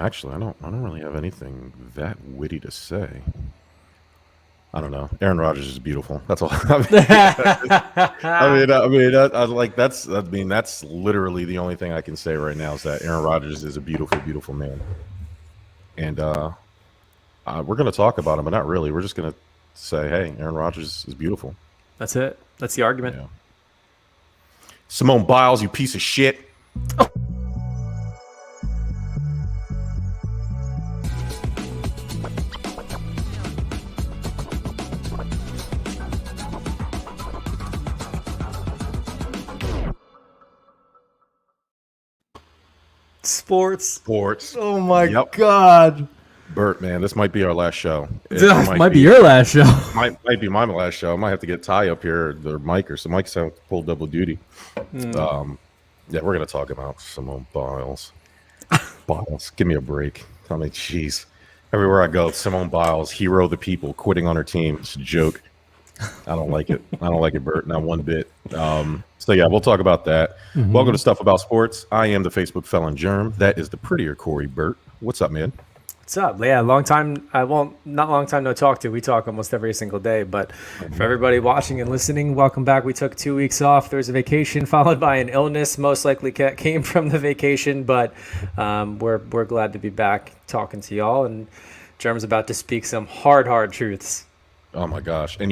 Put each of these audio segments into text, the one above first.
Actually, I don't really have anything that witty to say. I don't know. Aaron Rodgers is beautiful. That's all. That's literally the only thing I can say right now is that Aaron Rodgers is a beautiful, beautiful man. And we're going to talk about him, but not really. We're just going to say, hey, Aaron Rodgers is beautiful. That's it. That's the argument. Yeah. Simone Biles, you piece of shit. Oh. Sports. Oh my God. Bert, man, this might be our last show. It might be your last show. Might be my last show. I might have to get Ty up here, or Mike, or some Mike's have to pull double duty. Yeah, we're gonna talk about Simone Biles. Biles, give me a break. I mean, jeez, everywhere I go, Simone Biles, hero of the people, quitting on her team. It's a joke. I don't like it. I don't like it, Bert, not one bit. So yeah, we'll talk about that. Welcome to Stuff About Sports. I am the Facebook felon Germ. That is the prettier Corey Bert. What's up, man? What's up? Yeah, long time. Not long time no talk to. We talk almost every single day. But for everybody watching and listening, welcome back. We took 2 weeks off. There was a vacation followed by an illness. Most likely came from the vacation, but we're glad to be back talking to y'all. And Germ's about to speak some hard truths. Oh my gosh! And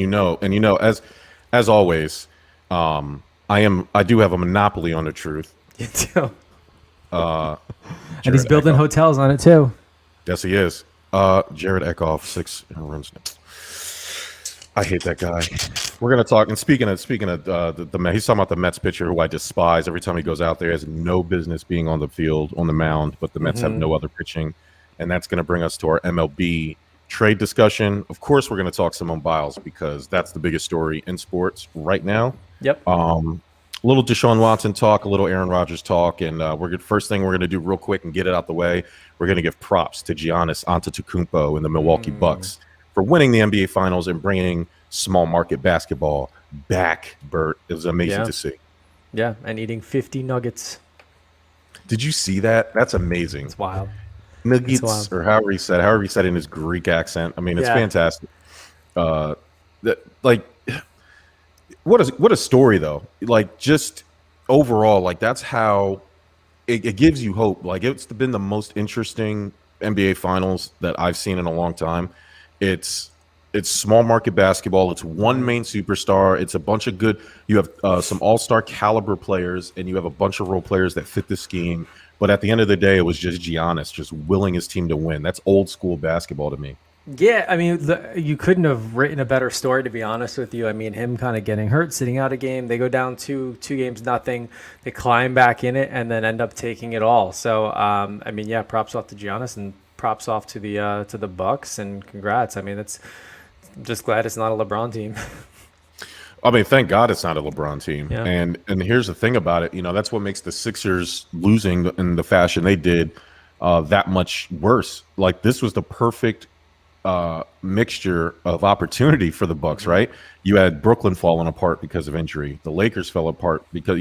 as always, I do have a monopoly on the truth. You do. And he's building hotels on it too. Yes, he is. Jared Eckhoff, 6 runs. I hate that guy. We're gonna talk. And speaking of the he's talking about the Mets pitcher who I despise. Every time he goes out there, he has no business being on the field, on the mound. But the Mets have no other pitching, and that's gonna bring us to our MLB trade discussion. Of course, we're gonna talk Simone Biles because that's the biggest story in sports right now. Yep. A little Deshaun Watson talk, a little Aaron Rodgers talk, and first thing we're going to do real quick and get it out the way. We're going to give props to Giannis Antetokounmpo and the Milwaukee Bucks for winning the NBA Finals and bringing small market basketball back. Bert, it was amazing to see. Yeah, and eating 50 nuggets. Did you see that? That's amazing. It's wild. Nuggets, or however he said it in his Greek accent. I mean, it's fantastic. What a story though. Like, just overall, like, that's how it gives you hope. Like, it's been the most interesting NBA Finals that I've seen in a long time. It's small market basketball. It's one main superstar. It's a bunch of good. You have some all-star caliber players, and you have a bunch of role players that fit the scheme. But at the end of the day, it was just Giannis just willing his team to win. That's old school basketball to me. Yeah, I mean, you couldn't have written a better story, to be honest with you. I mean, him kind of getting hurt, sitting out a game. They go down two games, nothing. They climb back in it and then end up taking it all. So, I mean, yeah, props off to Giannis and props off to the Bucks, and congrats. I mean, I'm just glad it's not a LeBron team. I mean, thank God it's not a LeBron team. Yeah. And here's the thing about it. That's what makes the Sixers losing in the fashion they did that much worse. Like, this was the perfect mixture of opportunity for the Bucks, right? You had Brooklyn falling apart because of injury. The Lakers fell apart because,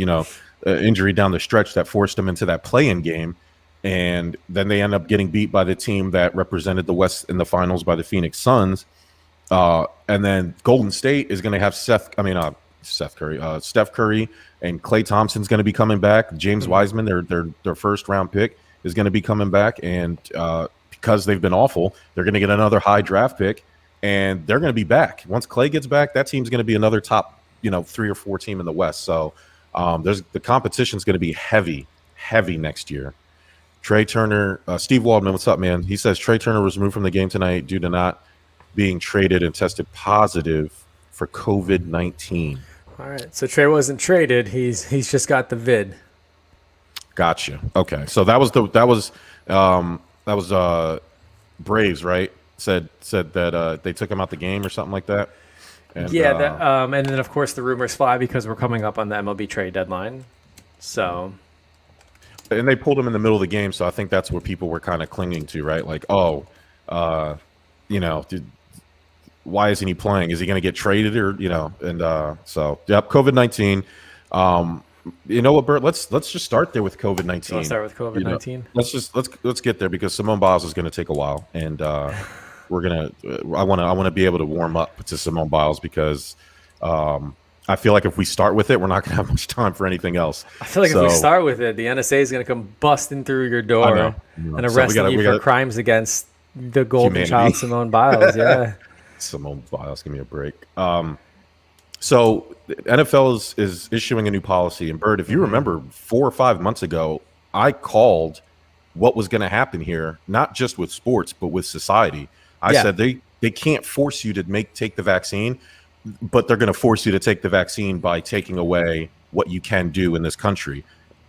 injury down the stretch that forced them into that play-in game. And then they end up getting beat by the team that represented the West in the finals by the Phoenix Suns. And then Golden State is going to have Steph Curry and Klay Thompson's going to be coming back. James Wiseman, their first round pick, is going to be coming back. And, because they've been awful, they're going to get another high draft pick, and they're going to be back. Once Klay gets back, that team's going to be another top, 3 or 4 team in the West. So the competition's going to be heavy next year. Trey Turner, Steve Waldman, what's up, man? He says Trey Turner was removed from the game tonight due to not being traded and tested positive for COVID-19. All right, so Trey wasn't traded. He's just got the vid. Gotcha. Okay, so that was Braves, right? Said that they took him out the game or something like that. And, and then of course the rumors fly because we're coming up on the MLB trade deadline. So, and they pulled him in the middle of the game, so I think that's what people were kind of clinging to, right? Like, why isn't he playing? Is he going to get traded or? So yep, COVID-19. You know what, Bert? Let's just start there with COVID-19. Let's start with COVID-19. Let's get there because Simone Biles is going to take a while, and we're gonna. I want to be able to warm up to Simone Biles because I feel like if we start with it, we're not going to have much time for anything else. I feel like if we start with it, the NSA is going to come busting through your door and arresting you for crimes against the golden child, Simone Biles. Yeah, Simone Biles, give me a break. So the NFL is issuing a new policy. And Bird, if you remember 4 or 5 months ago, I called what was going to happen here, not just with sports, but with society. I said they can't force you to take the vaccine, but they're going to force you to take the vaccine by taking away what you can do in this country.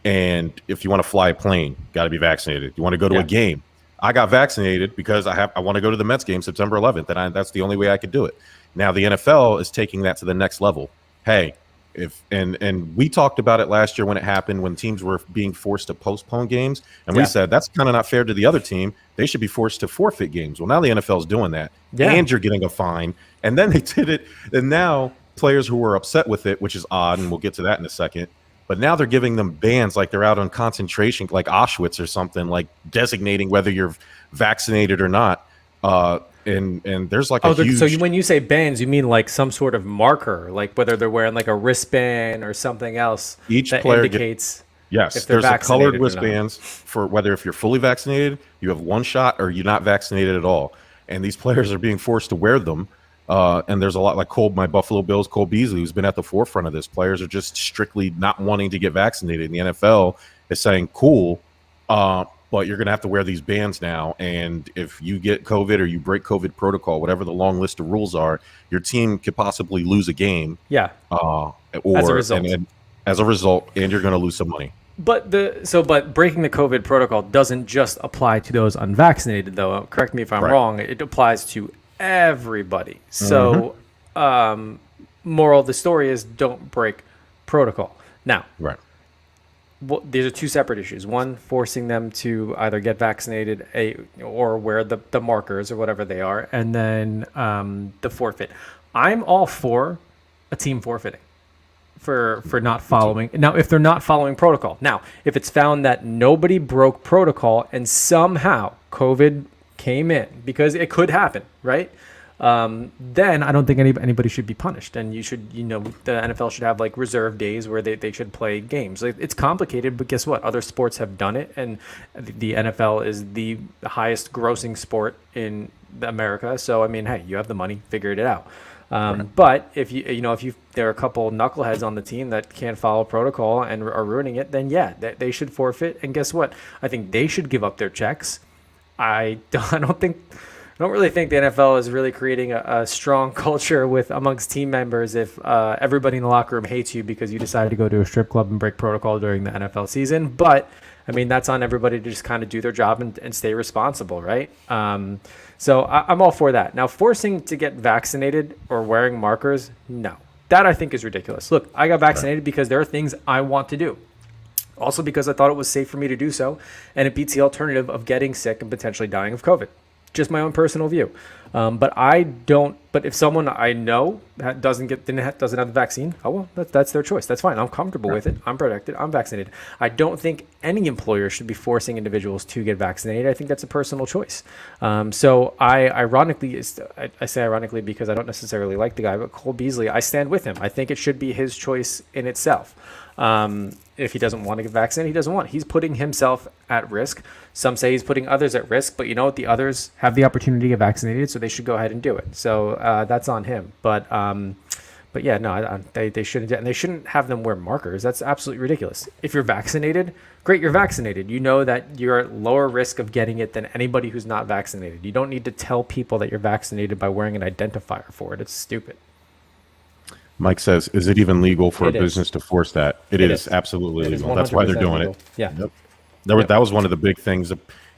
And if you want to fly a plane, got to be vaccinated. You want to go to a game. I got vaccinated because I want to go to the Mets game September 11th, and that's the only way I could do it. Now the NFL is taking that to the next level. Hey, and we talked about it last year when it happened, when teams were being forced to postpone games, and we said that's kind of not fair to the other team. They should be forced to forfeit games. Well, now the NFL is doing that, and you're getting a fine. And then they did it, and now players who were upset with it, which is odd, and we'll get to that in a second. But now they're giving them bans like they're out on concentration, like Auschwitz or something, like designating whether you're vaccinated or not. And there's like a huge... So when you say bans, you mean like some sort of marker, like whether they're wearing like a wristband or something else each that player indicates... Yes, there's a colored wristbands for whether if you're fully vaccinated, you have one shot, or you're not vaccinated at all. And these players are being forced to wear them. And there's a lot like my Buffalo Bills, Cole Beasley, who's been at the forefront of this. Players are just strictly not wanting to get vaccinated. And the NFL is saying, cool, but you're going to have to wear these bands now. And if you get COVID or you break COVID protocol, whatever the long list of rules are, your team could possibly lose a game. Yeah. Or as a result. As a result, and you're going to lose some money. But breaking the COVID protocol doesn't just apply to those unvaccinated, though. Correct me if I'm wrong. It applies to everybody. So, moral of the story is don't break protocol. Now, these are two separate issues. One, forcing them to either get vaccinated or wear the markers or whatever they are, and then the forfeit. I'm all for a team forfeiting for not following. Now, if they're not following protocol. Now, if it's found that nobody broke protocol and somehow COVID came in, because it could happen, right? Then I don't think anybody should be punished. And the NFL should have like reserve days where they should play games. Like, it's complicated, but guess what? Other sports have done it, and the NFL is the highest grossing sport in America. So I mean, hey, you have the money, figure it out. But if there are a couple knuckleheads on the team that can't follow protocol and are ruining it, then they should forfeit. And guess what? I think they should give up their checks. I don't really think the NFL is really creating a strong culture amongst team members if everybody in the locker room hates you because you decided to go to a strip club and break protocol during the NFL season. But I mean, that's on everybody to just kind of do their job and stay responsible, right? So I'm all for that. Now, forcing to get vaccinated or wearing markers, no. That I think is ridiculous. Look, I got vaccinated because there are things I want to do. Also because I thought it was safe for me to do so, and it beats the alternative of getting sick and potentially dying of COVID. Just my own personal view. But if someone I know doesn't have the vaccine, oh well, that's their choice. That's fine. I'm comfortable with it. I'm protected. I'm vaccinated. I don't think any employer should be forcing individuals to get vaccinated. I think that's a personal choice. So I say ironically because I don't necessarily like the guy, but Cole Beasley, I stand with him. I think it should be his choice in itself. If he doesn't want to get vaccinated, he doesn't want it. He's putting himself at risk. Some say he's putting others at risk, but you know what? The others have the opportunity to get vaccinated, so they should go ahead and do it. So that's on him. But yeah, no, they shouldn't, and they shouldn't have them wear markers. That's absolutely ridiculous. If you're vaccinated, great, you're vaccinated. You know that you're at lower risk of getting it than anybody who's not vaccinated. You don't need to tell people that you're vaccinated by wearing an identifier for it. It's stupid. Mike says, is it even legal for a business to force that? It is absolutely legal. That's why they're doing it. Yeah. Yep. That was one of the big things.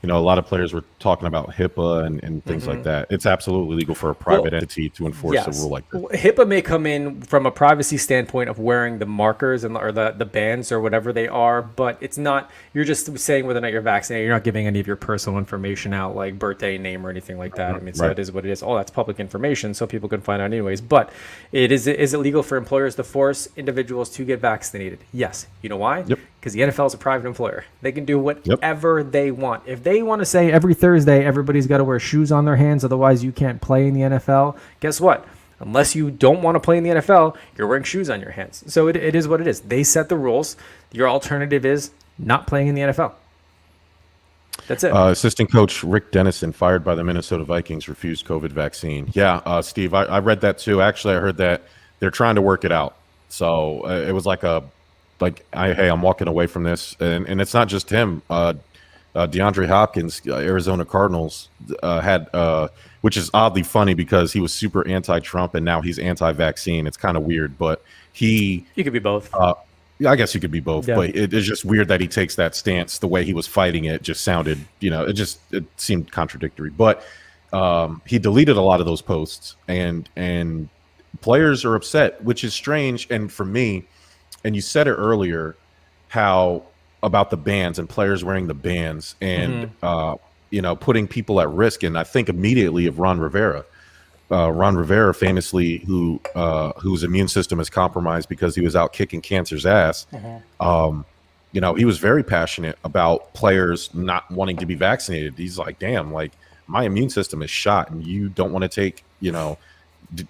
a lot of players were talking about HIPAA and things like that. It's absolutely legal for a private entity to enforce a rule like that. HIPAA may come in from a privacy standpoint of wearing the markers or the bands or whatever they are, but it's not. You're just saying whether or not you're vaccinated. You're not giving any of your personal information out, like birthday, name, or anything like that. I mean, so it is what it is. Oh, that's public information, so people can find out anyways. But is it legal for employers to force individuals to get vaccinated? Yes. You know why? Yep. Because the NFL is a private employer. They can do whatever they want. If they want to say every Thursday everybody's got to wear shoes on their hands, otherwise you can't play in the NFL, guess what? Unless you don't want to play in the NFL, you're wearing shoes on your hands. So it is what it is. They set the rules. Your alternative is not playing in the NFL. That's it. Assistant coach Rick Dennison, fired by the Minnesota Vikings, refused COVID vaccine. Yeah, Steve, I read that too. Actually, I heard that they're trying to work it out. So it was like I'm walking away from this. And it's not just him. DeAndre Hopkins, Arizona Cardinals, had, which is oddly funny because he was super anti-Trump and now he's anti-vaccine. It's kind of weird, but you could be both. I guess you could be both, but it's just weird that he takes that stance. The way he was fighting it just sounded, it seemed contradictory. But he deleted a lot of those posts, and players are upset, which is strange. And for me, and you said it earlier, how about the bands and players wearing the bands and putting people at risk. And I think immediately of Ron Rivera. Ron Rivera, famously, whose immune system is compromised because he was out kicking cancer's ass. He was very passionate about players not wanting to be vaccinated. He's like, damn, like my immune system is shot, and you don't want to take, to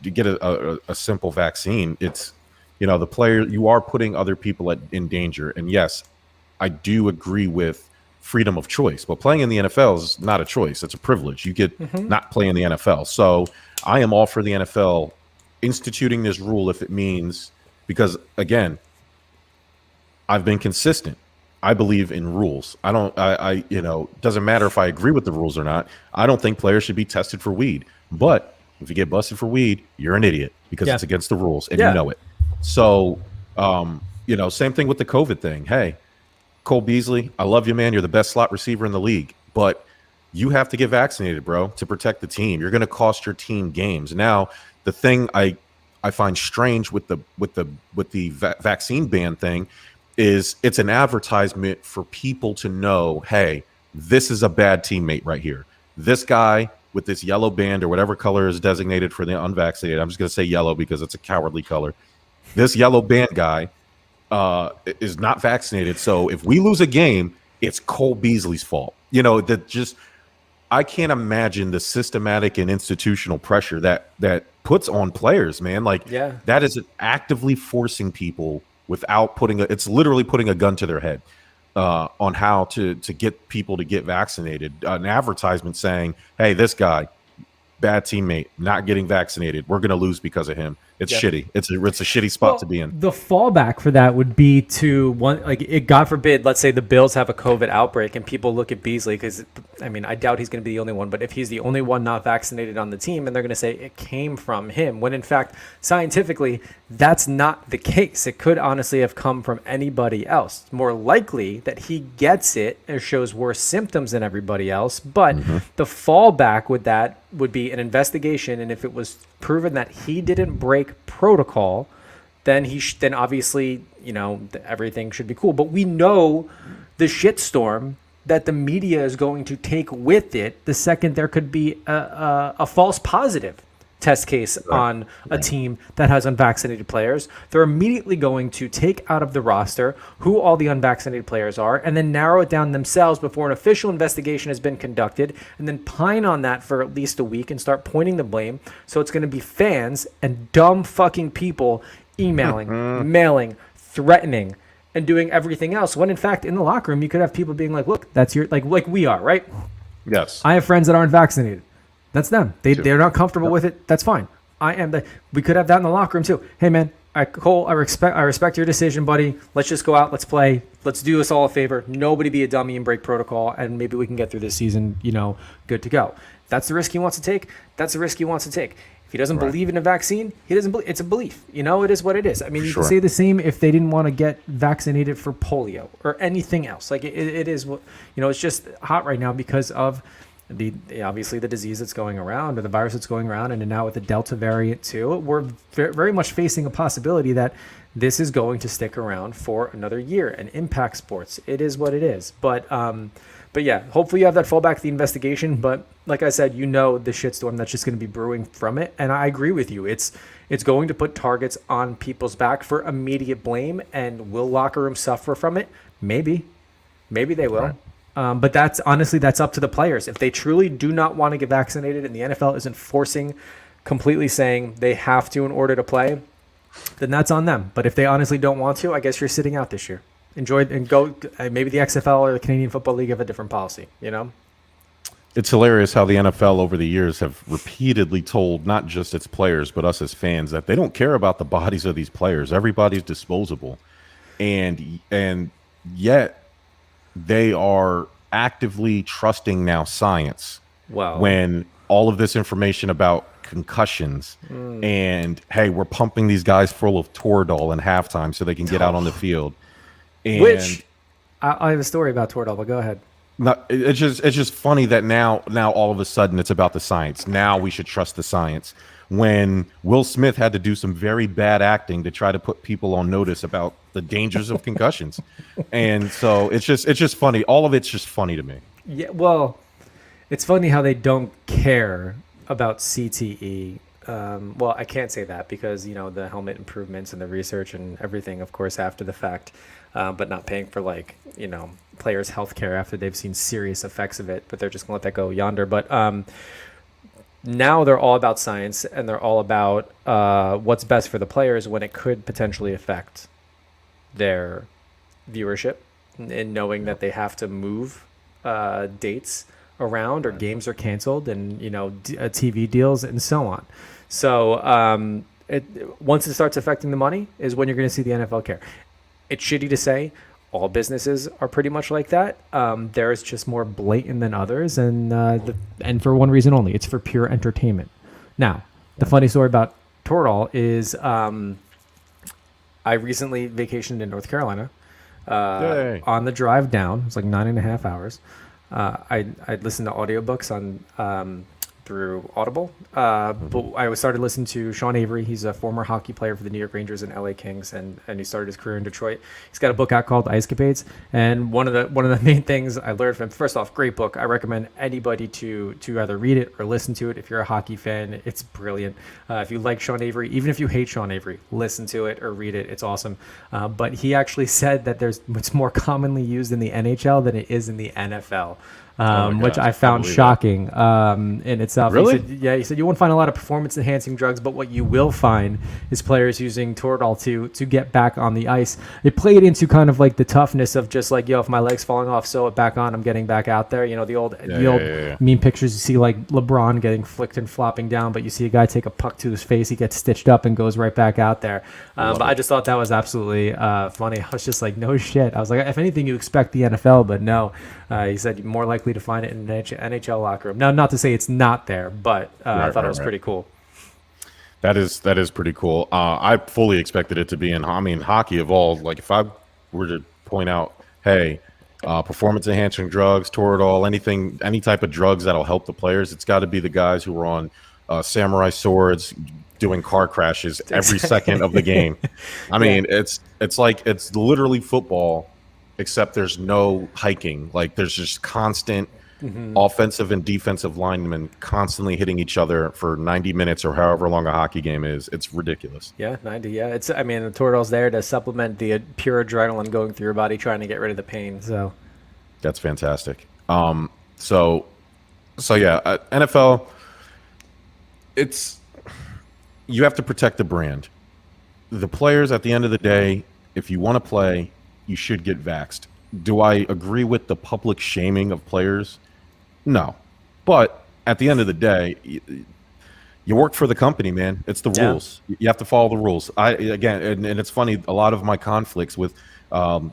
get a simple vaccine. It's, the player, you are putting other people in danger. And yes, I do agree with freedom of choice, but playing in the NFL is not a choice. It's a privilege. You get not play in the NFL. So I am all for the NFL instituting this rule if it means, because again, I've been consistent. I believe in rules. Doesn't matter if I agree with the rules or not. I don't think players should be tested for weed, but if you get busted for weed, you're an idiot because it's against the rules and you know it. So, same thing with the COVID thing. Hey, Cole Beasley, I love you, man. You're the best slot receiver in the league, but you have to get vaccinated, bro, to protect the team. You're going to cost your team games. Now, the thing I find strange with the vaccine ban thing is it's an advertisement for people to know, hey, this is a bad teammate right here. This guy with this yellow band or whatever color is designated for the unvaccinated. I'm just going to say yellow because it's a cowardly color. This yellow band guy is not vaccinated. So if we lose a game, it's Cole Beasley's fault. I can't imagine the systematic and institutional pressure that puts on players, man. That is actively forcing people without it's literally putting a gun to their head on how to get people to get vaccinated. An advertisement saying, hey, this guy, bad teammate, not getting vaccinated. We're going to lose because of him. It's shitty. It's a shitty spot to be in. The fallback for that would be to God forbid, let's say the Bills have a COVID outbreak and people look at Beasley because, I doubt he's going to be the only one, but if he's the only one not vaccinated on the team, and they're going to say it came from him, when in fact, scientifically, that's not the case. It could honestly have come from anybody else. It's more likely that he gets it and shows worse symptoms than everybody else, but the fallback with that would be an investigation, and if it was proven that he didn't break protocol, then then obviously everything should be cool. But we know the shitstorm that the media is going to take with it the second there could be a false positive test case on a team that has unvaccinated players. They're immediately going to take out of the roster who all the unvaccinated players are and then narrow it down themselves before an official investigation has been conducted, and then pine on that for at least a week and start pointing the blame. So it's going to be fans and dumb fucking people emailing, mailing, threatening, and doing everything else, when in fact in the locker room you could have people being like, look, that's your like we are, right? Yes. I have friends that aren't vaccinated. That's them. They're not comfortable with it. That's fine. We could have that in the locker room too. Hey man, Cole, I respect your decision, buddy. Let's just go out. Let's play. Let's do us all a favor. Nobody be a dummy and break protocol, and maybe we can get through this season, good to go. That's the risk he wants to take. That's the risk he wants to take. If he doesn't believe in a vaccine, he doesn't believe. It's a belief. It is what it is. I mean, you can say the same if they didn't want to get vaccinated for polio or anything else. Like it is what, it's just hot right now because of obviously the disease that's going around, or the virus that's going around, and now with the Delta variant too, we're very much facing a possibility that this is going to stick around for another year and impact sports. It is what it is. But yeah, hopefully you have that fallback to the investigation. But like I said, the shitstorm that's just going to be brewing from it. And I agree with you. It's going to put targets on people's back for immediate blame. And will locker rooms suffer from it? Maybe they will. Right. But that's up to the players. If they truly do not want to get vaccinated and the NFL isn't completely saying they have to in order to play, then that's on them. But if they honestly don't want to, I guess you're sitting out this year. Enjoy it and go. Maybe the XFL or the Canadian Football League have a different policy, It's hilarious how the NFL over the years have repeatedly told not just its players, but us as fans, that they don't care about the bodies of these players. Everybody's disposable. And yet they are actively trusting now science. Wow. When all of this information about concussions and, hey, we're pumping these guys full of Toradol in halftime so they can get out on the field. And which I have a story about Toradol, but go ahead. It's just funny that now all of a sudden it's about the science. Now we should trust the science. When Will Smith had to do some very bad acting to try to put people on notice about the dangers of concussions. And so it's just funny. All of it's just funny to me. Yeah, well, it's funny how they don't care about CTE. Well, I can't say that because, the helmet improvements and the research and everything, of course, after the fact, but not paying for players' health care after they've seen serious effects of it, but they're just going to let that go yonder. But now they're all about science, and they're all about what's best for the players when it could potentially affect their viewership, and knowing that they have to move dates around, or games are canceled, and TV deals and so on. So once it starts affecting the money is when you're going to see the NFL care. It's shitty to say. All businesses are pretty much like that. There's just more blatant than others, and for one reason only. It's for pure entertainment. Now, the funny story about Toradol is I recently vacationed in North Carolina. On the drive down, it was like 9.5 hours. I listened to audiobooks on through Audible. But I started listening to Sean Avery. He's a former hockey player for the New York Rangers and LA Kings, and he started his career in Detroit. He's got a book out called Ice Capades, and one of the main things I learned from him, first off, great book. I recommend anybody to either read it or listen to it. If you're a hockey fan, it's brilliant. If you like Sean Avery, even if you hate Sean Avery, listen to it or read it. It's awesome. But he actually said that it's more commonly used in the NHL than it is in the NFL. Which I found shocking in itself. Really? He said you won't find a lot of performance-enhancing drugs, but what you will find is players using Toradol to get back on the ice. It played into kind of like the toughness of just like, if my leg's falling off, sew it back on, I'm getting back out there. The old meme pictures you see, like LeBron getting flicked and flopping down, but you see a guy take a puck to his face, he gets stitched up and goes right back out there. But I just thought that was absolutely funny. I was just like, no shit. I was like, if anything, you expect the NFL, but no. He said you're more likely to find it in an NHL locker room. Now, not to say it's not there, but I thought it was pretty cool. That is pretty cool. I fully expected it to be in. Hockey evolved. Like if I were to point out, hey, performance enhancing drugs, Toradol, any type of drugs that'll help the players, it's got to be the guys who are on samurai swords doing car crashes every second of the game. It's like it's literally football. Except there's no hiking. Like there's just constant offensive and defensive linemen constantly hitting each other for 90 minutes or however long a hockey game is. It's ridiculous. Yeah, 90. Yeah, the Toradol's there to supplement the pure adrenaline going through your body, trying to get rid of the pain. So that's fantastic. So yeah, NFL. You have to protect the brand. The players at the end of the day, if you want to play, you should get vaxxed. Do I agree with the public shaming of players? No. But at the end of the day, you work for the company, man. It's the rules. You have to follow the rules. And it's funny. A lot of my conflicts with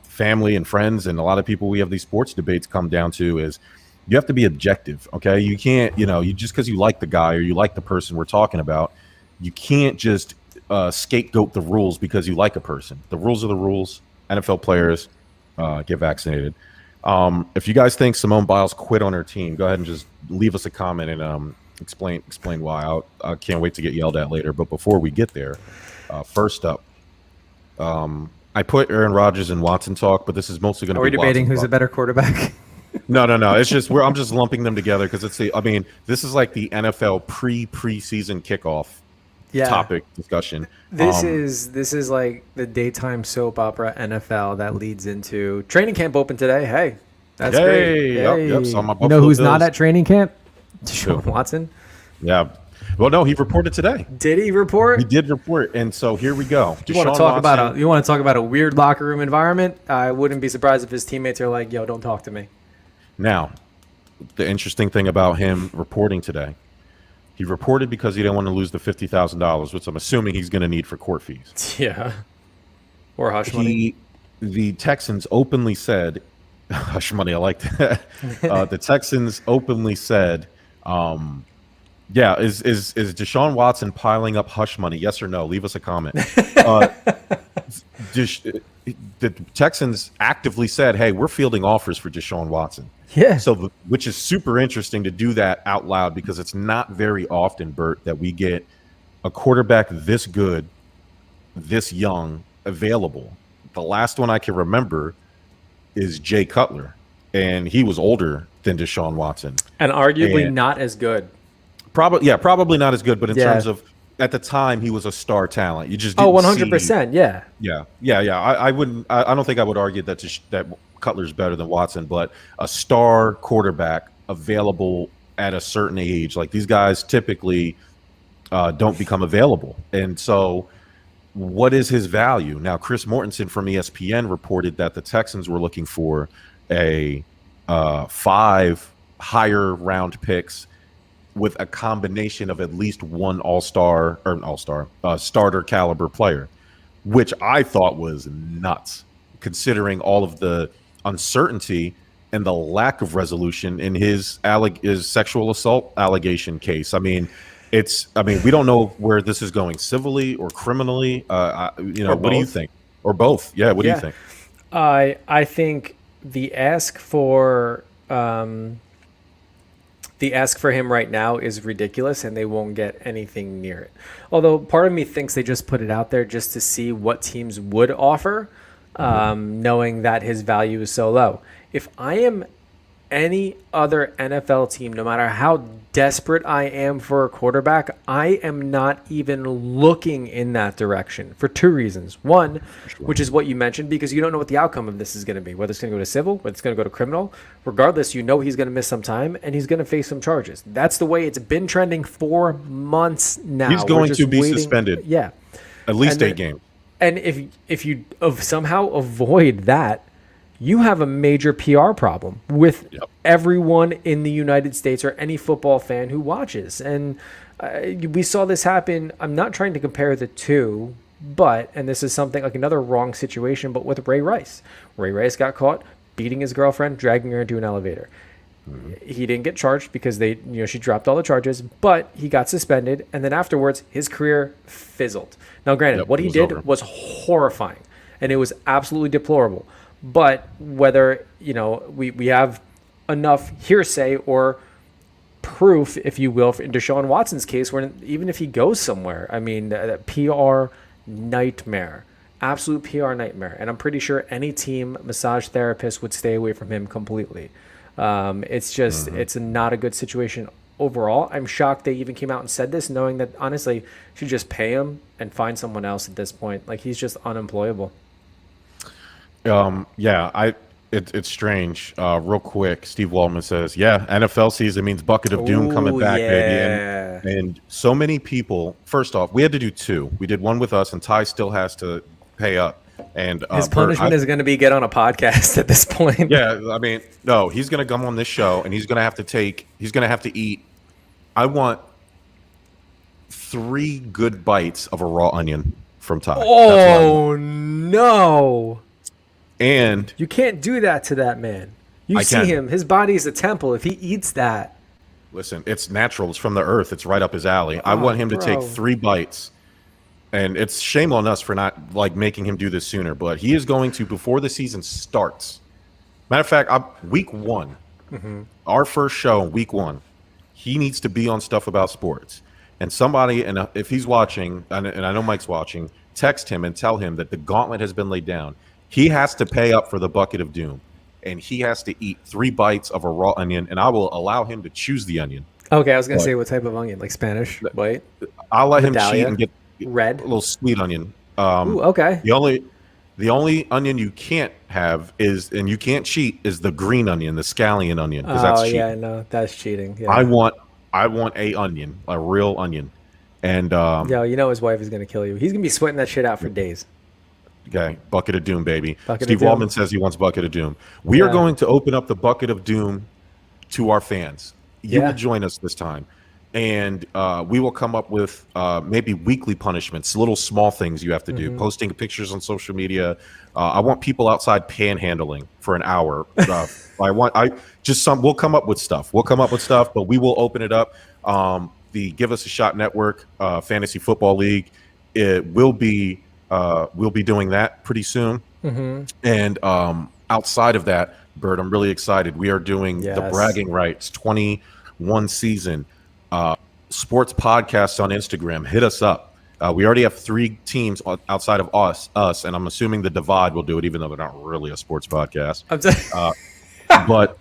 family and friends and a lot of people we have these sports debates come down to is you have to be objective. Okay, you can't, you just because you like the guy or you like the person we're talking about, you can't just scapegoat the rules because you like a person. The rules are the rules. NFL players get vaccinated. If you guys think Simone Biles quit on her team, go ahead and just leave us a comment and explain why. I can't wait to get yelled at later. But before we get there, first up, I put Aaron Rodgers and Watson talk, but this is mostly going to be. Are we debating who's a better quarterback? No. It's just I'm just lumping them together because this is like the NFL preseason kickoff topic discussion. This is like the daytime soap opera NFL that leads into training camp open today. Hey, that's great. Yep. So you know who's not at training camp? Deshaun Watson. Yeah. Well, no, he reported today. Did he report? He did report, and so here we go. You want to talk about a weird locker room environment? I wouldn't be surprised if his teammates are like, "Yo, don't talk to me." Now, the interesting thing about him reporting today, he reported because he didn't want to lose the $50,000, which I'm assuming he's going to need for court fees. Yeah, or hush money. The Texans openly said, "Hush money." I like that. The Texans openly said. Is Deshaun Watson piling up hush money? Yes or no? Leave us a comment. The Texans actively said, "Hey, we're fielding offers for Deshaun Watson." Yeah. So, which is super interesting to do that out loud because it's not very often, Bert, that we get a quarterback this good, this young, available. The last one I can remember is Jay Cutler, and he was older than Deshaun Watson, and arguably not as good. Probably not as good, but in terms of at the time he was a star talent. You just didn't 100%, yeah. I wouldn't. I don't think I would argue that Cutler's better than Watson, but a star quarterback available at a certain age, like these guys typically don't become available, and so. What is his value? Now, Chris Mortensen from ESPN reported that the Texans were looking for a 5 higher round picks with a combination of at least one starter caliber player, which I thought was nuts, considering all of the uncertainty and the lack of resolution in his sexual assault allegation case. I mean, we don't know where this is going, civilly or criminally. What do you think? Or both? Yeah. What do you think? I think the ask for him right now is ridiculous, and they won't get anything near it. Although part of me thinks they just put it out there just to see what teams would offer, knowing that his value is so low. If I am any other NFL team, no matter how desperate I am for a quarterback, I am not even looking in that direction for 2 reasons. One, which is what you mentioned, because you don't know what the outcome of this is going to be, whether it's going to go to civil, whether it's going to go to criminal. Regardless, he's going to miss some time and he's going to face some charges. That's the way it's been trending for months now. He's going to be suspended. Yeah. At least 8 games. And if you somehow avoid that, you have a major PR problem with everyone in the United States or any football fan who watches. And we saw this happen. I'm not trying to compare the two, and this is something like another wrong situation, but with Ray Rice. Ray Rice got caught beating his girlfriend, dragging her into an elevator. He didn't get charged because she dropped all the charges, but he got suspended. And then afterwards, his career fizzled. Now, granted, what he did was horrifying, and it was absolutely deplorable. But whether, we have enough hearsay or proof, if you will, in Deshaun Watson's case, where even if he goes somewhere, I mean, that PR nightmare, absolute PR nightmare. And I'm pretty sure any team massage therapist would stay away from him completely. It's just, it's not a good situation overall. I'm shocked they even came out and said this, knowing that, honestly, you should just pay him and find someone else at this point. Like, he's just unemployable. It's strange. Real quick, Steve Waldman says, NFL season means bucket of doom coming back, baby. And so many people, first off, we had to do 2. We did one with us, and Ty still has to pay up. And his punishment is going to be get on a podcast at this point. Yeah, I mean, no, he's going to come on this show, and he's going to have to eat. I want 3 good bites of a raw onion from Ty. Oh, no. And you can't do that to that man. You see him. His body is a temple. If he eats that. Listen, it's natural. It's from the earth. It's right up his alley. I want him to take 3 bites. And it's shame on us for not like making him do this sooner. But he is going to, before the season starts. Matter of fact, week 1, our first show, week 1, he needs to be on Stuff About Sports. And somebody, and if he's watching, and I know Mike's watching, text him and tell him that the gauntlet has been laid down. He has to pay up for the bucket of doom. And he has to eat 3 bites of a raw onion. And I will allow him to choose the onion. Okay, I was going to say what type of onion? Like Spanish, white? I'll let him cheat and get red, a little sweet onion. Ooh, okay. The only onion you can't have is, and you can't cheat, is the green onion, the scallion onion, because that's cheating. Yeah, no, that's cheating. Yeah. I want a onion, a real onion, and you know his wife is gonna kill you. He's gonna be sweating that shit out for days. Okay, bucket of doom, baby. Steve Waldman says he wants bucket of doom. We are going to open up the bucket of doom to our fans. You will join us this time. And we will come up with maybe weekly punishments, little small things you have to do. Posting pictures on social media. I want people outside panhandling for an hour. We'll come up with stuff. But we will open it up. The Give Us a Shot Network, Fantasy Football League. We'll be doing that pretty soon. And outside of that, Bert, I'm really excited. We are doing the Bragging Rights 21 season. Sports podcasts on Instagram. Hit us up. We already have 3 teams outside of us, and I'm assuming the Divide will do it, even though they're not really a sports podcast. But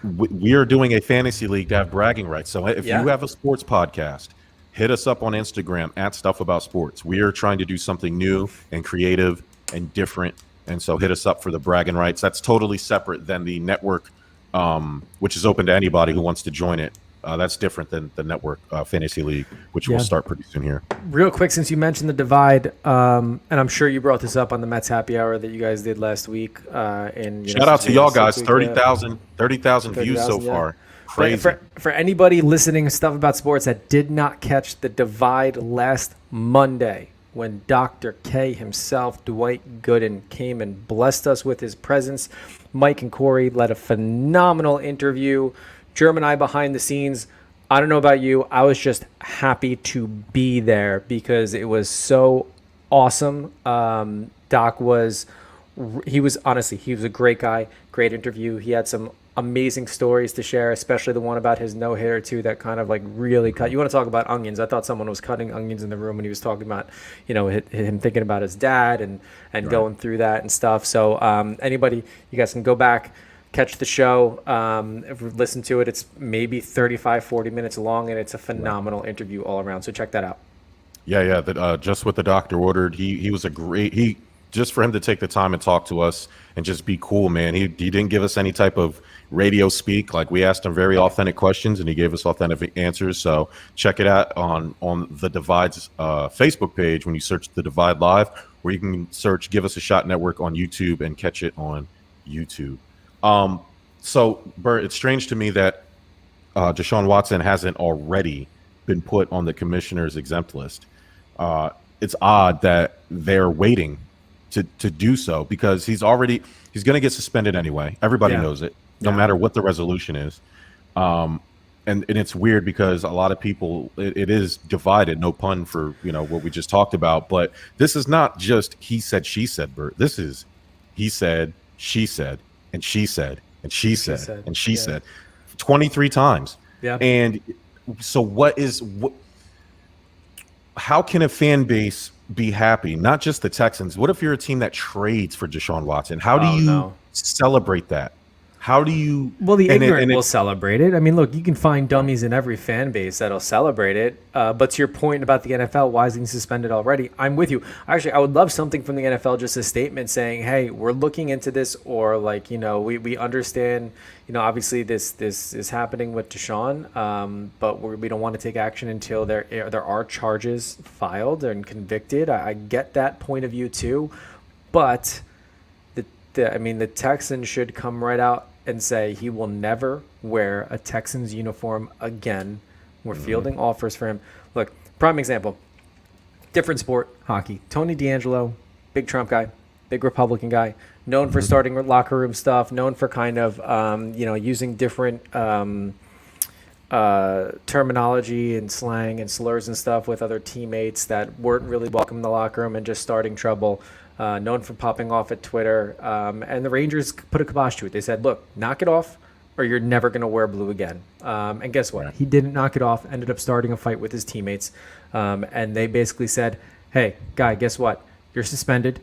we are doing a fantasy league to have bragging rights. So if you have a sports podcast, hit us up on Instagram at Stuff About Sports. We are trying to do something new and creative and different, and so hit us up for the bragging rights. That's totally separate than the network, which is open to anybody who wants to join it. That's different than the network fantasy league, which will start pretty soon here. Real quick, since you mentioned the Divide, and I'm sure you brought this up on the Mets Happy Hour that you guys did last week. Shout out to y'all guys, 30,000 views so far. Crazy. For anybody listening to Stuff About Sports that did not catch the Divide last Monday, when Dr. K himself, Dwight Gooden, came and blessed us with his presence, Mike and Corey led a phenomenal interview. Germ and I behind the scenes. I don't know about you. I was just happy to be there because it was so awesome. Doc he was a great guy, great interview. He had some amazing stories to share, especially the one about his no-hitter too, that kind of like really cut. You want to talk about onions? I thought someone was cutting onions in the room when he was talking about, him thinking about his dad and going through that and stuff. So anybody, you guys can go back, catch the show, listen to it. It's maybe 35, 40 minutes long, and it's a phenomenal interview all around. So check that out. Yeah. That just what the doctor ordered. He was just for him to take the time and talk to us and just be cool, man. He didn't give us any type of radio speak. Like, we asked him very authentic questions and he gave us authentic answers. So check it out on the Divide's Facebook page when you search the Divide Live, or you can search Give Us a Shot Network on YouTube and catch it on YouTube. So Bert, it's strange to me that Deshaun Watson hasn't already been put on the commissioner's exempt list. It's odd that they're waiting to do so, because he's going to get suspended anyway. Everybody knows it, no matter what the resolution is. And it's weird because a lot of people, it is divided, no pun for, what we just talked about. But this is not just he said, she said, Bert. This is he said, she said, and she said, and she said, and she said 23 times. Yeah. And so how can a fan base be happy? Not just the Texans. What if you're a team that trades for Deshaun Watson? How do you celebrate that? How do you? Well, the ignorant will celebrate it. I mean, look, you can find dummies in every fan base that'll celebrate it. But to your point about the NFL, why is he suspended already? I'm with you. Actually, I would love something from the NFL, just a statement saying, "Hey, we're looking into this," or like, we understand, obviously this is happening with Deshaun, but we don't want to take action until there are charges filed and convicted. I get that point of view too, but the Texans should come right out and say he will never wear a Texans uniform again We're fielding offers for him. Look, prime example, different sport, hockey. Tony D'Angelo, big Trump guy, big Republican guy, known for starting locker room stuff, known for kind of, using different terminology and slang and slurs and stuff with other teammates that weren't really welcome in the locker room and just starting trouble. Known for popping off at Twitter. And the Rangers put a kibosh to it. They said, look, knock it off or you're never going to wear blue again. And guess what? He didn't knock it off, ended up starting a fight with his teammates. And they basically said, hey, guy, guess what? You're suspended.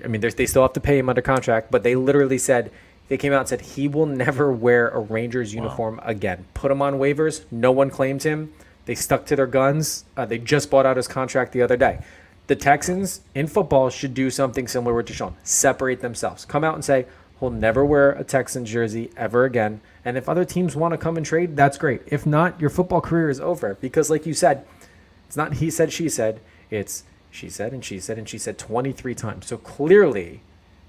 I mean, they still have to pay him under contract, but they literally said, they came out and said he will never wear a Rangers uniform again. Put him on waivers. No one claimed him. They stuck to their guns. They just bought out his contract the other day. The Texans in football should do something similar with Deshaun. Separate themselves. Come out and say, he'll never wear a Texans jersey ever again. And if other teams want to come and trade, that's great. If not, your football career is over. Because like you said, it's not he said, she said. It's she said and she said and she said 23 times. So clearly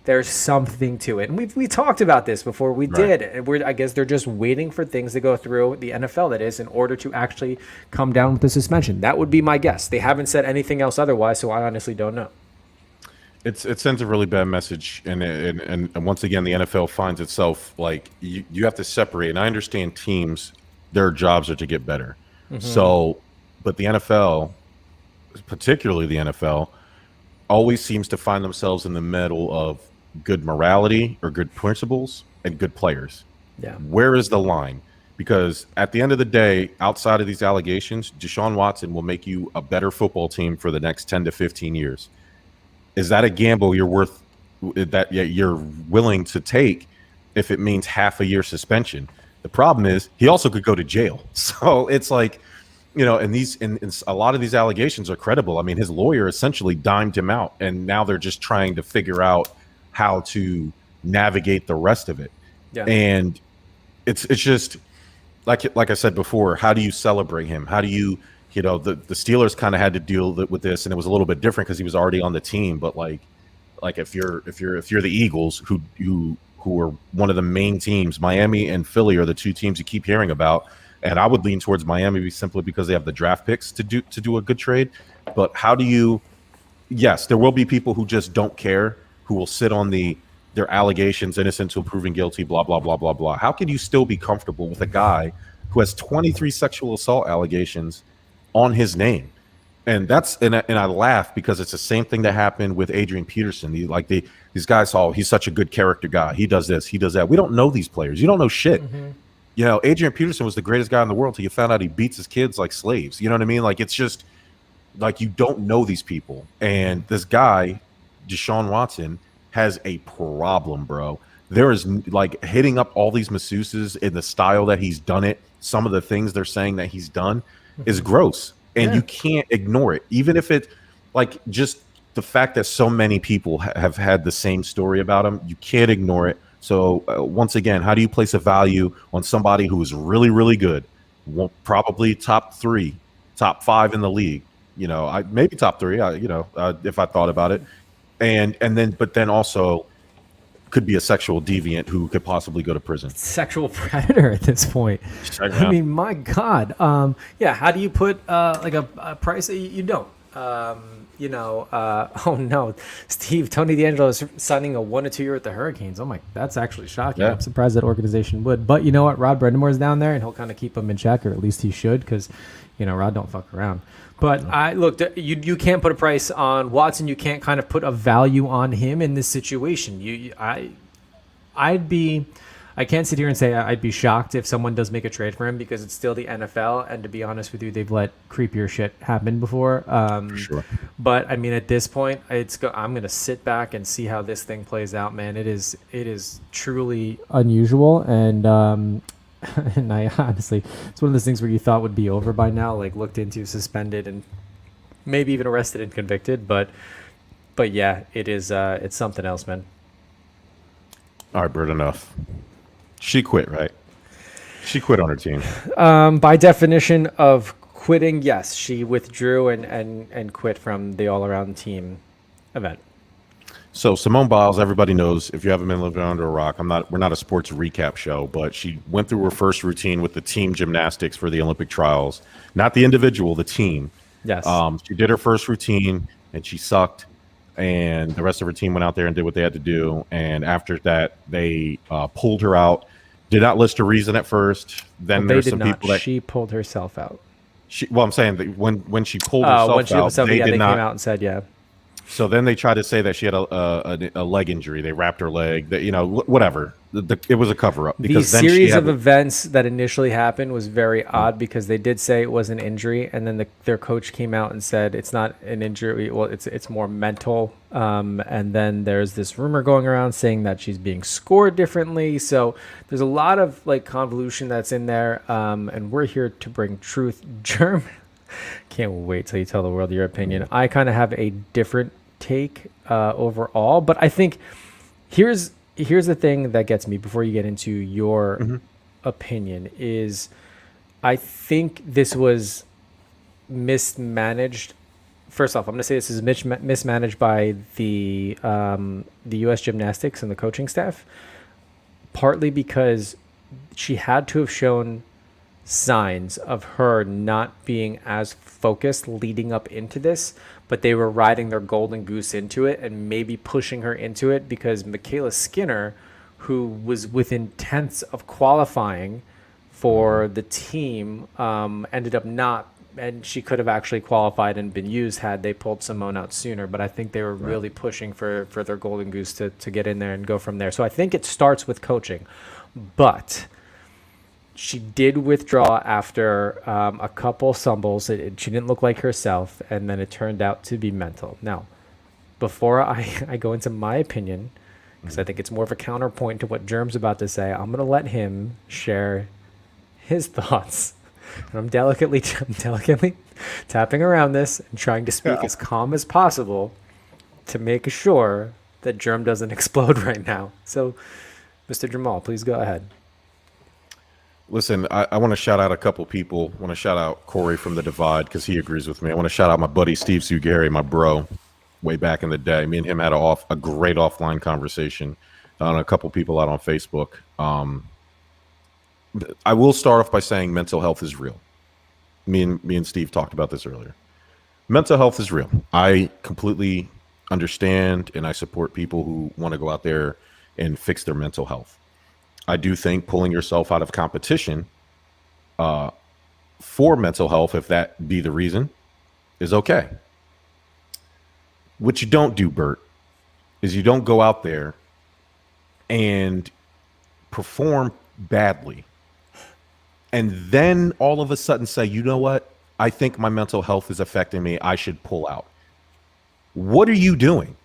there's something to it. And we talked about this before. We did. And I guess they're just waiting for things to go through, the NFL that is, in order to actually come down with the suspension. That would be my guess. They haven't said anything else otherwise, so I honestly don't know. It sends a really bad message. And once again, the NFL finds itself like you have to separate. And I understand teams, their jobs are to get better. So, but the NFL, particularly the NFL, always seems to find themselves in the middle of good morality or good principles and good players. Yeah. Where is the line? Because at the end of the day, outside of these allegations, Deshaun Watson will make you a better football team for the next 10 to 15 years. Is that a gamble you're willing to take if it means half a year suspension? The problem is he also could go to jail. So it's like, and a lot of these allegations are credible. I mean, his lawyer essentially dimed him out, and now they're just trying to figure out how to navigate the rest of it. Yeah. And it's just like I said before, how do you celebrate him? How do the Steelers kind of had to deal with this, and it was a little bit different because he was already on the team. But like if you're the Eagles, who are one of the main teams, Miami and Philly are the two teams you keep hearing about. And I would lean towards Miami simply because they have the draft picks to do a good trade. But how do you? Yes, there will be people who just don't care, who will sit on their allegations, innocent until proven guilty, blah blah blah blah blah. How can you still be comfortable with a guy who has 23 sexual assault allegations on his name? And I laugh because it's the same thing that happened with Adrian Peterson. These guys, he's such a good character guy. He does this, he does that. We don't know these players. You don't know shit. Adrian Peterson was the greatest guy in the world till you found out he beats his kids like slaves. You know what I mean? Like, it's just like you don't know these people. And this guy, Deshaun Watson, has a problem, bro. There is like hitting up all these masseuses in the style that he's done it. Some of the things they're saying that he's done is gross. And you can't ignore it. Even if it, like, just the fact that so many people have had the same story about him, you can't ignore it. So once again, how do you place a value on somebody who is really, really good? Probably top 3, top 5 in the league. Maybe top 3. If I thought about it, but then also could be a sexual deviant who could possibly go to prison. Sexual predator at this point. I mean, my God. How do you put a price that you don't? Oh no, Steve, Tony D'Angelo is signing a 1 or 2 year with the Hurricanes. Oh my, that's actually shocking. Yeah. I'm surprised that organization would. But you know what? Rod Brendamore's down there, and he'll kind of keep him in check, or at least he should, because Rod don't fuck around. But you can't put a price on Watson. You can't kind of put a value on him in this situation. I can't sit here and say I'd be shocked if someone does make a trade for him, because it's still the NFL, and to be honest with you, they've let creepier shit happen before. For sure. But I mean, at this point, I'm gonna sit back and see how this thing plays out, man. It is truly unusual, and and I honestly, it's one of those things where you thought would be over by now, like looked into, suspended, and maybe even arrested and convicted. But yeah, it's something else, man. All right, Bert, enough. She quit, right? She quit on her team. By definition of quitting, yes. She withdrew and quit from the all-around team event. So Simone Biles, everybody knows. If you haven't been living under a rock, we're not a sports recap show, but she went through her first routine with the team gymnastics for the Olympic trials, not the individual, the team. Yes. She did her first routine and she sucked, and the rest of her team went out there and did what they had to do. And after that, they pulled her out. Did not list a reason at first. Then there's some people that she pulled herself out. I'm saying that when she pulled herself out, they did not came out and said, yeah. So then they tried to say that she had a leg injury. They wrapped her leg. That whatever. It was a cover up because the series of events that initially happened was very odd because they did say it was an injury, and then their coach came out and said it's not an injury. Well, it's more mental. And then there's this rumor going around saying that she's being scored differently. So there's a lot of like convolution that's in there. And we're here to bring truth. Germ. Can't wait till you tell the world your opinion. I kind of have a different take overall, but I think here's the thing that gets me before you get into your opinion is I think this was mismanaged. First off, I'm going to say this is mismanaged by the U.S. gymnastics and the coaching staff, partly because she had to have shown signs of her not being as focused leading up into this, but they were riding their golden goose into it and maybe pushing her into it because Michaela Skinner, who was within tenths of qualifying for the team, ended up not, and she could have actually qualified and been used had they pulled Simone out sooner. But I think they were really pushing for their golden goose to get in there and go from there. So I think it starts with coaching, but she did withdraw after a couple stumbles. She didn't look like herself, and then it turned out to be mental. Now, before I go into my opinion, because I think it's more of a counterpoint to what Germ's about to say, I'm going to let him share his thoughts. And I'm delicately tapping around this and trying to speak as calm as possible to make sure that Germ doesn't explode right now. So, Mr. Jamal, please go ahead. Listen, I want to shout out a couple people. I want to shout out Corey from The Divide because he agrees with me. I want to shout out my buddy Steve Sugary, my bro, way back in the day. Me and him had a great offline conversation on a couple people out on Facebook. I will start off by saying mental health is real. Me and Steve talked about this earlier. Mental health is real. I completely understand and I support people who want to go out there and fix their mental health. I do think pulling yourself out of competition for mental health, if that be the reason, is okay. What you don't do, Bert, is you don't go out there and perform badly and then all of a sudden say, you know what? I think my mental health is affecting me. I should pull out. What are you doing?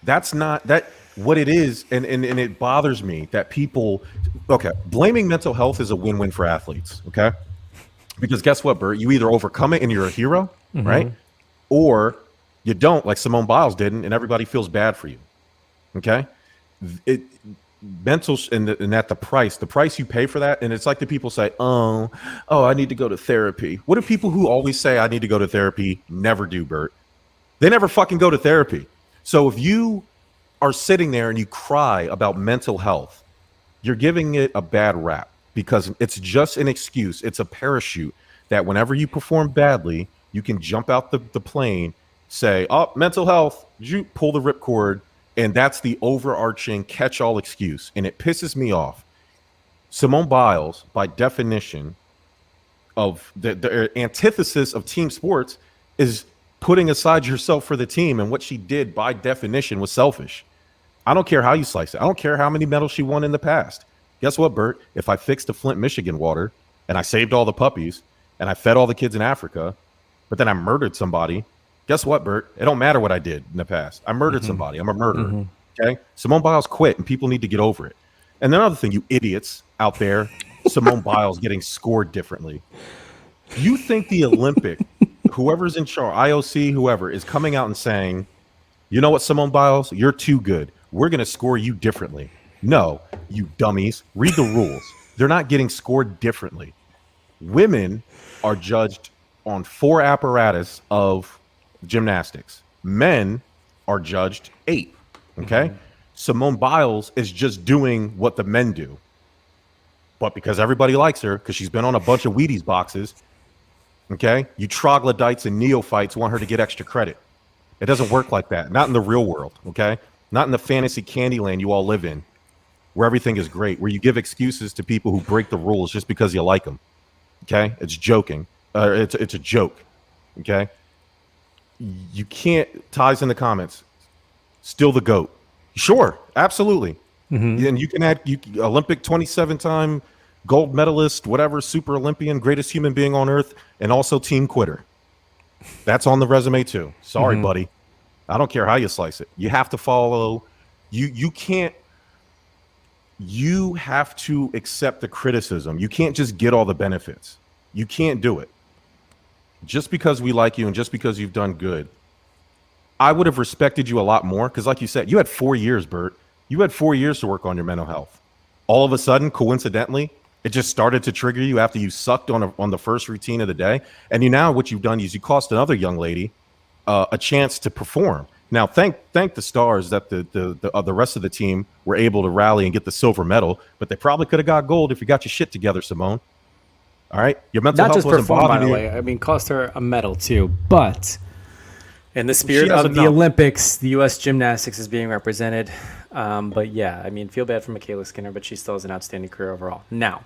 That's not that. What it is, and it bothers me that people, blaming mental health is a win-win for athletes, okay? Because guess what, Bert? You either overcome it and you're a hero, right? Or you don't, like Simone Biles didn't, and everybody feels bad for you, okay? Mental, and at the price you pay for that, and it's like the people say, oh, I need to go to therapy. What do people who always say I need to go to therapy never do, Bert? They never fucking go to therapy. So if you are sitting there and you cry about mental health, you're giving it a bad rap because it's just an excuse. It's a parachute that whenever you perform badly, you can jump out the plane, say, oh, mental health, you pull the ripcord, and that's the overarching catch-all excuse. And it pisses me off. Simone Biles, by definition of the antithesis of team sports, is putting aside yourself for the team. And what she did by definition was selfish. I don't care how you slice it. I don't care how many medals she won in the past. Guess what, Bert? If I fixed the Flint, Michigan water and I saved all the puppies and I fed all the kids in Africa, but then I murdered somebody, guess what, Bert? It don't matter what I did in the past. I murdered somebody. I'm a murderer. Okay? Simone Biles quit and people need to get over it. And another thing, you idiots out there, Simone Biles getting scored differently. You think the Olympic, whoever's in charge, IOC, whoever, is coming out and saying, you know what, Simone Biles, you're too good. We're going to score you differently. No, you dummies. Read the rules. They're not getting scored differently. Women are judged on 4 apparatus of gymnastics. Men are judged 8. Okay. Simone Biles is just doing what the men do. But because everybody likes her, because she's been on a bunch of Wheaties boxes, okay, you troglodytes and neophytes want her to get extra credit. It doesn't work like that. Not in the real world, okay? Not in the fantasy candy land you all live in, where everything is great, where you give excuses to people who break the rules just because you like them, okay? It's joking. It's a joke, okay? You can't, ties in the comments, still the GOAT. Sure, absolutely. And you can add Olympic 27-time gold medalist, whatever, super Olympian, greatest human being on earth, and also team quitter. That's on the resume too. Sorry, buddy. I don't care how you slice it. You have to follow. You can't. You have to accept the criticism. You can't just get all the benefits. You can't do it. Just because we like you and just because you've done good, I would have respected you a lot more. Because like you said, you had 4 years, Bert. You had 4 years to work on your mental health. All of a sudden, coincidentally, it just started to trigger you after you sucked on the first routine of the day. And what you've done is you cost another young lady a chance to perform. Now, thank the stars that the rest of the team were able to rally and get the silver medal, but they probably could have got gold if you got your shit together, Simone. All right, your mental health wasn't bothering you. Not just perform, by the way. I mean, cost her a medal too. But in the spirit of the Olympics, the U.S. gymnastics is being represented. But yeah, I mean, feel bad for Michaela Skinner, but she still has an outstanding career overall. Now,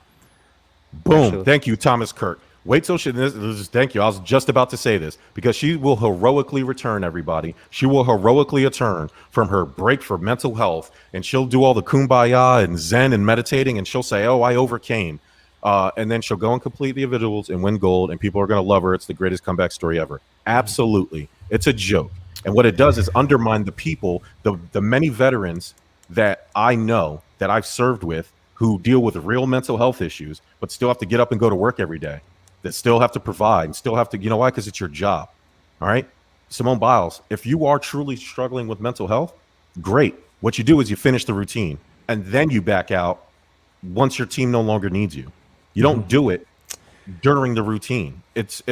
boom! Thank you, Thomas Kirk. Wait till thank you. I was just about to say this because she will heroically return, everybody. She will heroically return from her break for mental health, and she'll do all the kumbaya and zen and meditating, and she'll say, "Oh, I overcame," and then she'll go and complete the individuals and win gold, and people are going to love her. It's the greatest comeback story ever. Absolutely, it's a joke, and what it does is undermine the people, the many veterans that I know that I've served with who deal with real mental health issues, but still have to get up and go to work every day. That still have to provide and still have to, you know why? Because it's your job. All right. Simone Biles, if you are truly struggling with mental health, great. What you do is you finish the routine and then you back out once your team no longer needs you. You don't do it during the routine. It's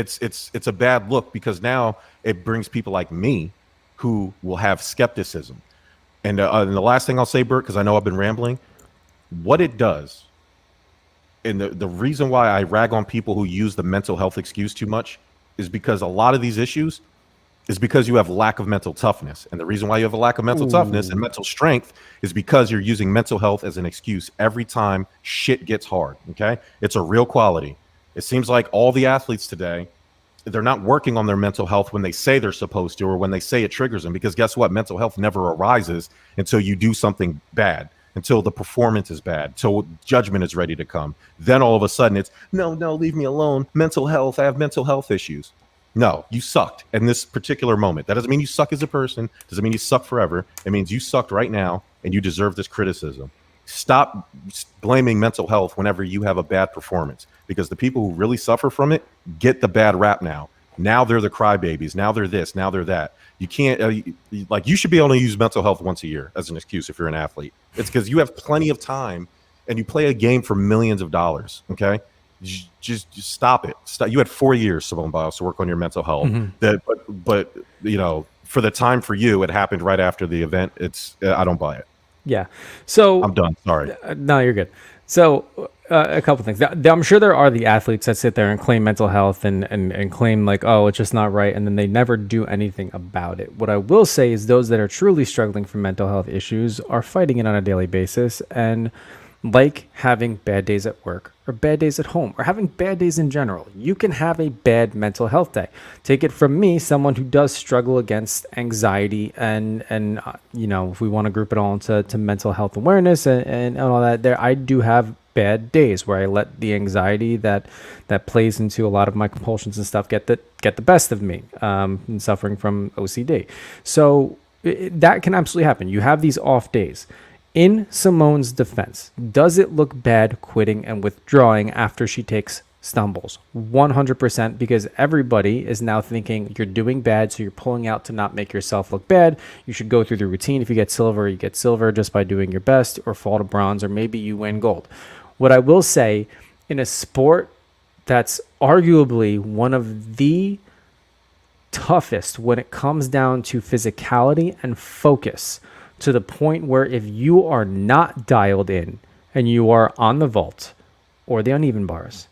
a bad look because now it brings people like me who will have skepticism. And the last thing I'll say, Bert, because I know I've been rambling, what it does, and the reason why I rag on people who use the mental health excuse too much is because a lot of these issues is because you have lack of mental toughness. And the reason why you have a lack of mental toughness and mental strength is because you're using mental health as an excuse every time shit gets hard, okay? It's a real quality. It seems like all the athletes today, they're not working on their mental health when they say they're supposed to or when they say it triggers them, because guess what? Mental health never arises until you do something bad. Until the performance is bad, until judgment is ready to come. Then all of a sudden it's, no, leave me alone. Mental health, I have mental health issues. No, you sucked in this particular moment. That doesn't mean you suck as a person. Doesn't mean you suck forever. It means you sucked right now and you deserve this criticism. Stop blaming mental health whenever you have a bad performance, because the people who really suffer from it get the bad rap now. Now they're the crybabies. Now they're this. Now they're that. You can't, you should be able to use mental health once a year as an excuse if you're an athlete. It's because you have plenty of time and you play a game for millions of dollars. Okay. Just stop it. Stop. You had 4 years, Simone Biles, to work on your mental health. But for the time for you, it happened right after the event. I don't buy it. Yeah. So I'm done. Sorry. No, you're good. So a couple things. I'm sure there are the athletes that sit there and claim mental health and claim like, oh, it's just not right. And then they never do anything about it. What I will say is those that are truly struggling from mental health issues are fighting it on a daily basis. And like having bad days at work or bad days at home or having bad days in general, you can have a bad mental health day. Take it from me, someone who does struggle against anxiety and if we want to group it all into mental health awareness and all that, there I do have bad days where I let the anxiety that plays into a lot of my compulsions and stuff get the best of me, and suffering from OCD. So that can absolutely happen. You have these off days. In Simone's defense, does it look bad quitting and withdrawing after she takes stumbles? 100%, because everybody is now thinking you're doing bad, so you're pulling out to not make yourself look bad. You should go through the routine. If you get silver, you get silver just by doing your best, or fall to bronze, or maybe you win gold. What I will say, in a sport that's arguably one of the toughest when it comes down to physicality and focus, to the point where if you are not dialed in and you are on the vault or the uneven bars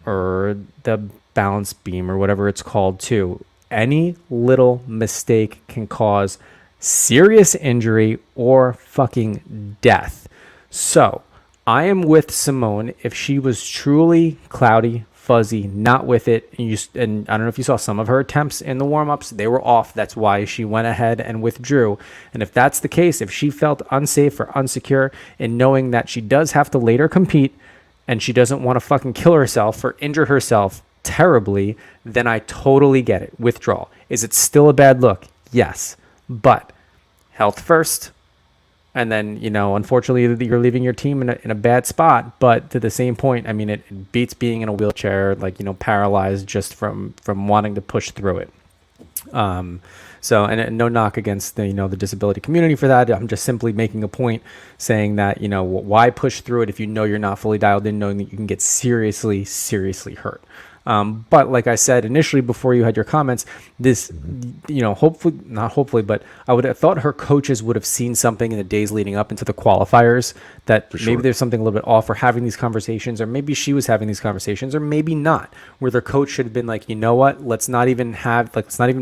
or the balance beam or whatever it's called too, any little mistake can cause serious injury or fucking death. So I am with Simone. If she was truly cloudy, fuzzy, not with it, and I don't know if you saw some of her attempts in the warm-ups, they were off. That's why she went ahead and withdrew. And if that's the case, if she felt unsafe or unsecure in knowing that she does have to later compete and she doesn't want to fucking kill herself or injure herself terribly, then I totally get it. Withdrawal. Is it still a bad look? Yes. But health first. And then, unfortunately, you're leaving your team in a bad spot. But to the same point, I mean, it beats being in a wheelchair, paralyzed just from wanting to push through it. So, and no knock against the disability community for that. I'm just simply making a point saying that, why push through it if you know you're not fully dialed in, knowing that you can get seriously, seriously hurt. But like I said initially before you had your comments, this, hopefully, not hopefully, but I would have thought her coaches would have seen something in the days leading up into the qualifiers that maybe there's something a little bit off, or having these conversations, or maybe she was having these conversations, or maybe not, where their coach should have been like, you know what, let's not even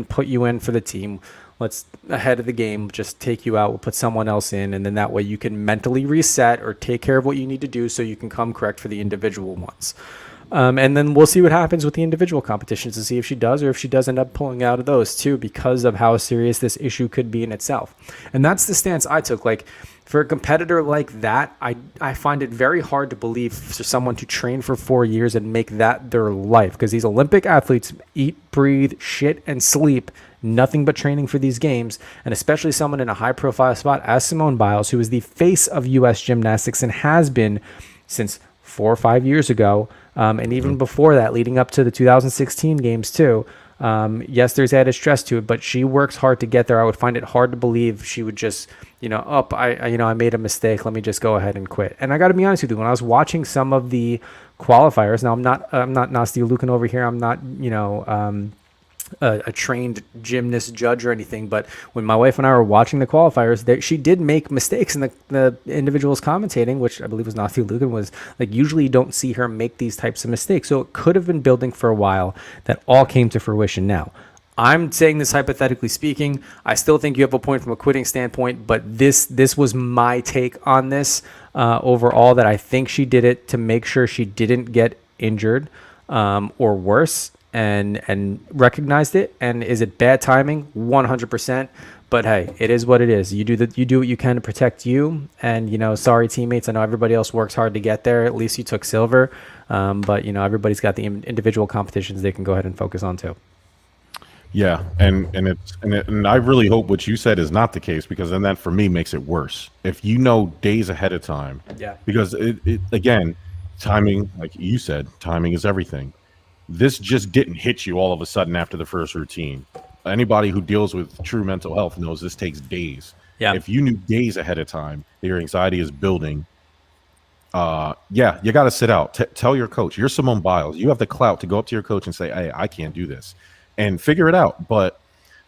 put you in for the team. Let's, ahead of the game, just take you out. We'll put someone else in, and then that way you can mentally reset or take care of what you need to do so you can come correct for the individual ones. And then we'll see what happens with the individual competitions to see if she does, or if she does end up pulling out of those too, because of how serious this issue could be in itself. And that's the stance I took. Like, for a competitor like that, I find it very hard to believe for someone to train for 4 years and make that their life, because these Olympic athletes eat, breathe, shit, and sleep nothing but training for these games. And especially someone in a high profile spot as Simone Biles, who is the face of U.S. gymnastics and has been since 4 or 5 years ago. And even before that, leading up to the 2016 games too. Yes, there's added stress to it, but she works hard to get there. I would find it hard to believe she would just, I made a mistake. Let me just go ahead and quit. And I got to be honest with you, when I was watching some of the qualifiers, now I'm not Nasty Lukin over here. I'm not, a trained gymnast judge or anything, but when my wife and I were watching the qualifiers, she did make mistakes, and the individuals commentating, which I believe was Nasty Lukin, was like, usually you don't see her make these types of mistakes. So it could have been building for a while. That all came to fruition now. I'm saying this hypothetically speaking. I still think you have a point from a quitting standpoint, but this was my take on this overall, that I think she did it to make sure she didn't get injured or worse, and recognized it. And is it bad timing? 100%. But hey, it is what it is. You do what you can to protect you. And sorry teammates. I know everybody else works hard to get there. At least you took silver. But everybody's got the individual competitions they can go ahead and focus on too. Yeah, and I really hope what you said is not the case, because then that for me makes it worse. If you know days ahead of time, because it again, timing, like you said, timing is everything. This just didn't hit you all of a sudden after the first routine. Anybody who deals with true mental health knows this takes days. Yeah. If you knew days ahead of time that your anxiety is building, you got to sit out. Tell your coach. You're Simone Biles. You have the clout to go up to your coach and say, hey, I can't do this, and figure it out. But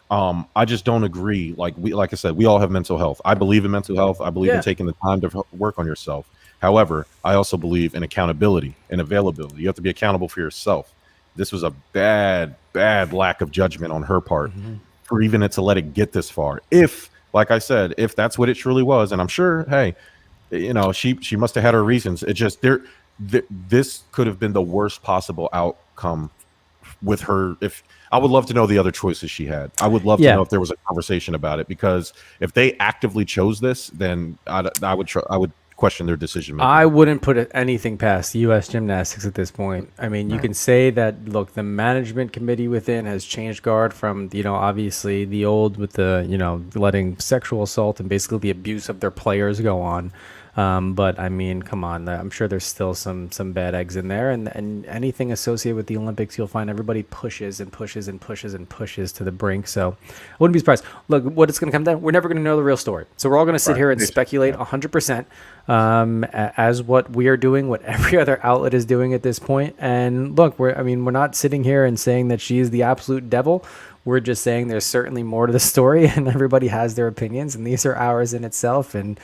I just don't agree. Like I said, we all have mental health. I believe in mental health. I believe in taking the time to work on yourself. However, I also believe in accountability and availability. You have to be accountable for yourself. This was a bad lack of judgment on her part for even it to let it get this far. If, like I said, if that's what it truly was, and I'm sure, hey, she must have had her reasons. It just this could have been the worst possible outcome with her. If I would love to know the other choices she had. I would love to know if there was a conversation about it, because if they actively chose this, then I would question their decision making. I wouldn't put anything past U.S. gymnastics at this point. I mean, you can say that, look, the management committee within has changed guard from, obviously the old with the, letting sexual assault and basically the abuse of their players go on. But I mean, come on, I'm sure there's still some bad eggs in there, and anything associated with the Olympics, you'll find everybody pushes and pushes and pushes and pushes to the brink. So I wouldn't be surprised. Look, what it's going to come down, we're never going to know the real story. So we're all going to sit here and speculate 100%, as what we are doing, what every other outlet is doing at this point. And look, we're not sitting here and saying that she is the absolute devil. We're just saying there's certainly more to the story, and everybody has their opinions, and these are ours in itself. And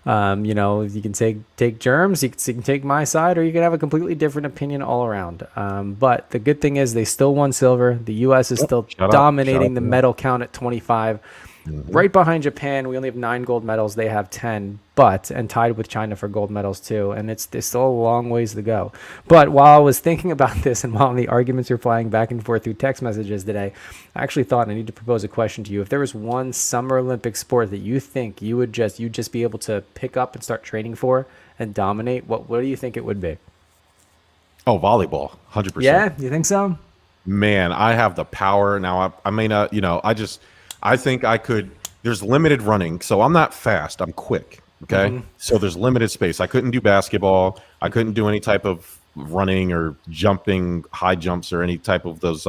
you can take germs, you can take my side, or you can have a completely different opinion all around. But the good thing is they still won silver. The U.S. is still dominating the medal count at 25. Right behind Japan, we only have 9 gold medals. They have 10, and tied with China for gold medals too. And there's still a long ways to go. But while I was thinking about this, and while the arguments were flying back and forth through text messages today, I actually thought I need to propose a question to you. If there was one Summer Olympic sport that you think you'd just be able to pick up and start training for and dominate, what do you think it would be? Oh, volleyball, 100%. Yeah, you think so? Man, I have the power now. I may not, I think I could. There's limited running, so I'm not fast. I'm quick. Okay, so there's limited space. I couldn't do basketball. I couldn't do any type of running or jumping, high jumps, or any type of those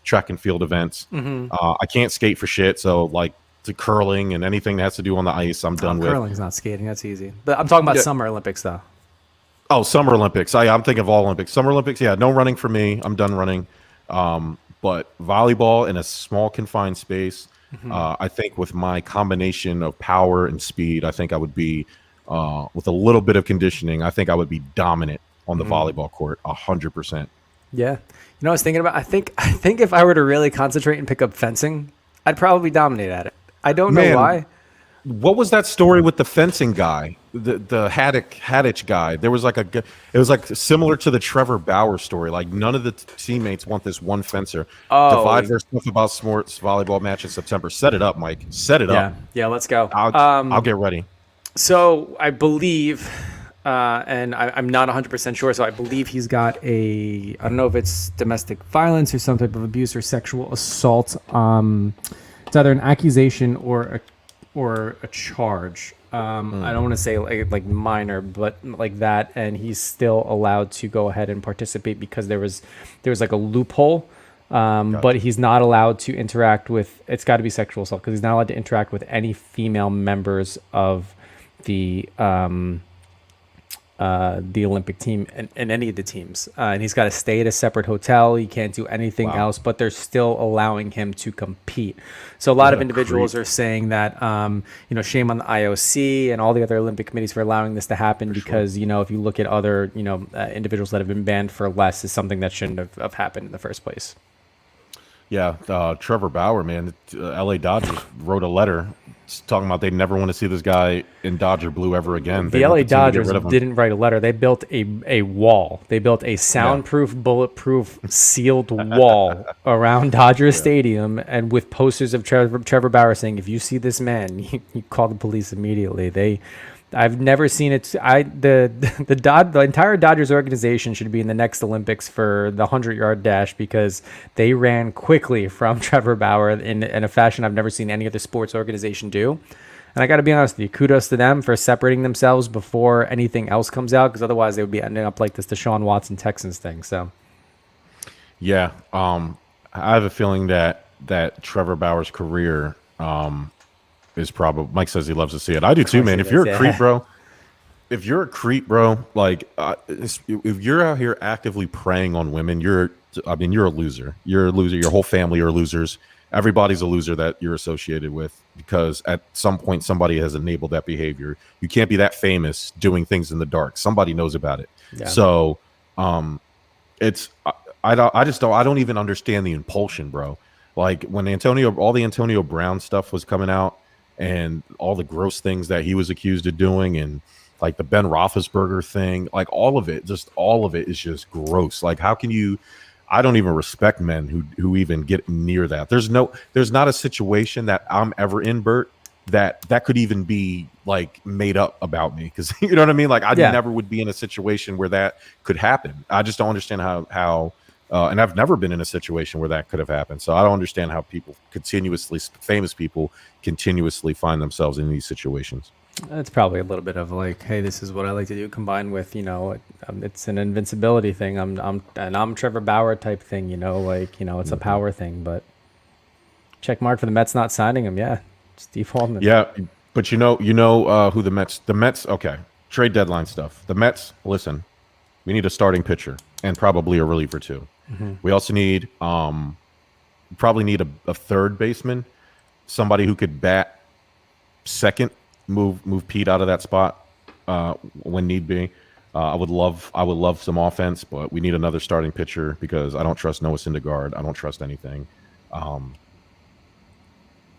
track and field events. I can't skate for shit. So like to curling and anything that has to do on the ice, I'm done with. Curling's not skating. That's easy. But I'm talking about Summer Olympics though. Oh, Summer Olympics. I'm thinking of all Olympics. Summer Olympics. Yeah, no running for me. I'm done running. But volleyball in a small confined space. I think with my combination of power and speed, I think I would be, with a little bit of conditioning, I think I would be dominant on the volleyball court, 100%. Yeah. I was thinking about, I think if I were to really concentrate and pick up fencing, I'd probably dominate at it. I don't know why. What was that story with the fencing guy, the Hadich guy? There was it was like similar to the Trevor Bauer story. Like none of the teammates want this one fencer. Divide their stuff about sports volleyball match in September. Set it up, Mike. Set it up. Yeah, let's go. I'll get ready. So I believe, and I'm not 100% sure. So I believe he's got I don't know if it's domestic violence or some type of abuse or sexual assault. It's either an accusation or a charge. I don't want to say like minor, but like that, and he's still allowed to go ahead and participate because there was like a loophole. Gotcha. But he's not allowed to interact with. It's got to be sexual assault because he's not allowed to interact with any female members of the Olympic team and any of the teams. And he's got to stay at a separate hotel. He can't do anything else, but they're still allowing him to compete. So a lot of individuals are saying that, shame on the IOC and all the other Olympic committees for allowing this to happen because, if you look at other, individuals that have been banned for less is something that shouldn't have happened in the first place. Yeah, Trevor Bauer, man, LA Dodgers wrote a letter talking about they never want to see this guy in Dodger blue ever again. The LA Dodgers didn't write a letter. They built a wall. They built a soundproof, bulletproof, sealed wall around Dodger Stadium, and with posters of Trevor Bauer saying, "If you see this man, you call the police immediately." I've never seen it. The entire Dodgers organization should be in the next Olympics for the 100-yard dash because they ran quickly from Trevor Bauer in a fashion I've never seen any other sports organization do. And I got to be honest with you, kudos to them for separating themselves before anything else comes out because otherwise they would be ending up like this Deshaun Watson Texans thing. So, yeah, I have a feeling that Trevor Bauer's career is probably. Mike says he loves to see it. I do too, man. If you're a creep, bro, like if you're out here actively preying on women, you're a loser. You're a loser. Your whole family are losers. Everybody's a loser that you're associated with because at some point somebody has enabled that behavior. You can't be that famous doing things in the dark. Somebody knows about it. Yeah. So, it's I don't even understand the impulsion, bro. Like when all the Antonio Brown stuff was coming out. And all the gross things that he was accused of doing and like the Ben Roethlisberger thing, like all of it is just gross. Like how can you, I don't even respect men who even get near that. There's not a situation that I'm ever in, Bert, that could even be like made up about me. Cause you know what I mean? Like I never would be in a situation where that could happen. I just don't understand how and I've never been in a situation where that could have happened. So I don't understand how famous people continuously find themselves in these situations. It's probably a little bit of like, hey, this is what I like to do, combined with, it's an invincibility thing. I'm Trevor Bauer type thing, it's a power thing. But check mark for the Mets not signing him. Yeah, Steve Hallman. Yeah, but who the Mets? Okay, trade deadline stuff. The Mets. Listen, we need a starting pitcher and probably a reliever too. We also need probably need a third baseman, somebody who could bat second, move Pete out of that spot when need be. I would love some offense, but we need another starting pitcher because I don't trust Noah Syndergaard. I don't trust anything.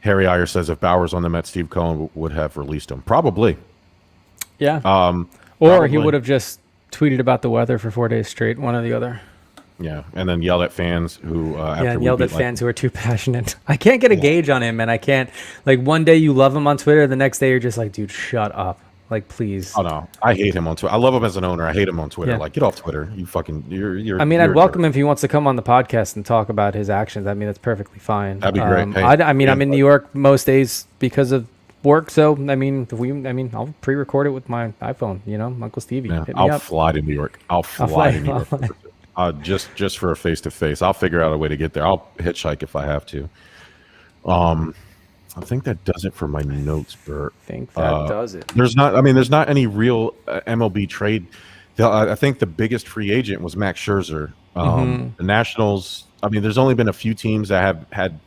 Harry Iyer says if Bauer's on the Mets, Steve Cohen would have released him. Probably. Yeah. Or probably. he would have just tweeted about the weather for 4 days straight, one or the other. Yeah, and then yelled at fans who fans who are too passionate. I can't get a gauge on him, and I can't. Like, one day you love him on Twitter, the next day you're just like, dude, shut up. Like, please. Oh no, I hate him on Twitter. I love him as an owner. I hate him on Twitter. Yeah. Like, get off Twitter. You fucking. You're. I mean, I'd welcome him if he wants to come on the podcast and talk about his actions. I mean, that's perfectly fine. That'd be great. Hey, I'm in New York most days because of work, so I mean, I'll pre-record it with my iPhone. You know, Uncle Stevie. Yeah, hit me I'll up. fly to New York. I'll fly to New York. Just for a face-to-face. I'll figure out a way to get there. I'll hitchhike if I have to. I think that does it for my notes, Bert. I think that does it. There's not any real MLB trade. I think the biggest free agent was Max Scherzer. The Nationals, I mean, there's only been a few teams that have had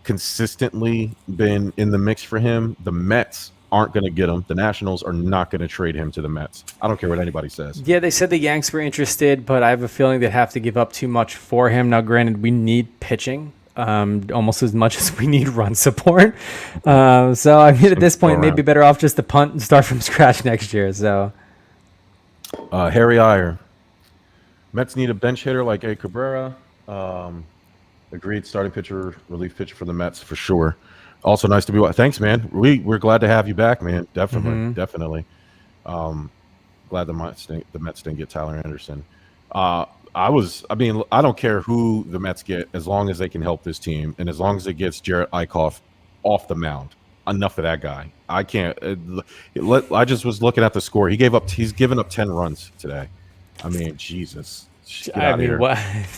consistently been in the mix for him. The Mets aren't going to get him. The Nationals are not going to trade him to the Mets. I don't care what anybody says. Yeah, they said the Yanks were interested, but I have a feeling they'd have to give up too much for him. Now, granted, we need pitching almost as much as we need run support. So, I mean, at this point, maybe better off just to punt and start from scratch next year. So, Harry Iyer. Mets need a bench hitter like A. Cabrera. Agreed. Starting pitcher, relief pitcher for the Mets for sure. Also nice to be. Thanks, man. We're glad to have you back, man. Definitely. Glad the Mets didn't get Tyler Anderson. I don't care who the Mets get as long as they can help this team and as long as it gets Jarrett Eichhoff off the mound. Enough of that guy. I can't. I just was looking at the score. He's given up 10 runs today. I mean, Jesus. I mean,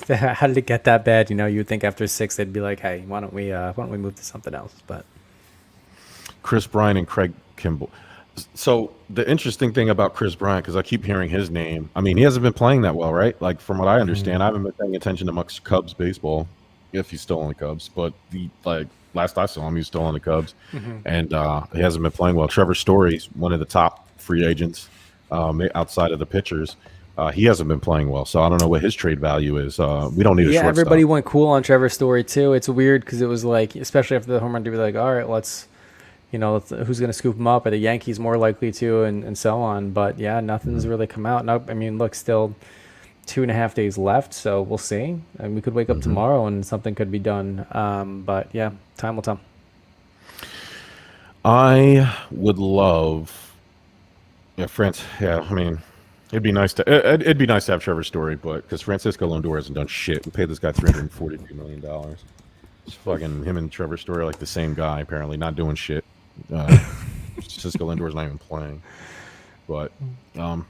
how did it get that bad? You know, you'd think after 6 they'd be like, "Hey, why don't we move to something else?" But Chris Bryant and Craig Kimbrell. So the interesting thing about Chris Bryant, because I keep hearing his name. I mean, he hasn't been playing that well, right? Like from what I understand, I haven't been paying attention to much Cubs baseball, if he's still on the Cubs. But last I saw him, he was still on the Cubs, and he hasn't been playing well. Trevor Story's one of the top free agents outside of the pitchers. He hasn't been playing well, so I don't know what his trade value is. We don't need a shortstop. Everybody went cool on Trevor Story too. It's weird because it was like, especially after the home run, to be like, all right, who's going to scoop him up? Are the Yankees more likely to, and so on. But yeah, nothing's really come out. No, I mean, look, still 2.5 days left, so we'll see. And we could wake up tomorrow and something could be done. But yeah, time will tell. I would love, I mean. It'd be nice to have Trevor Story, but because Francisco Lindor hasn't done shit. We paid this guy $342 million. It's fucking him and Trevor Story are like the same guy, apparently, not doing shit. Francisco Lindor's not even playing. But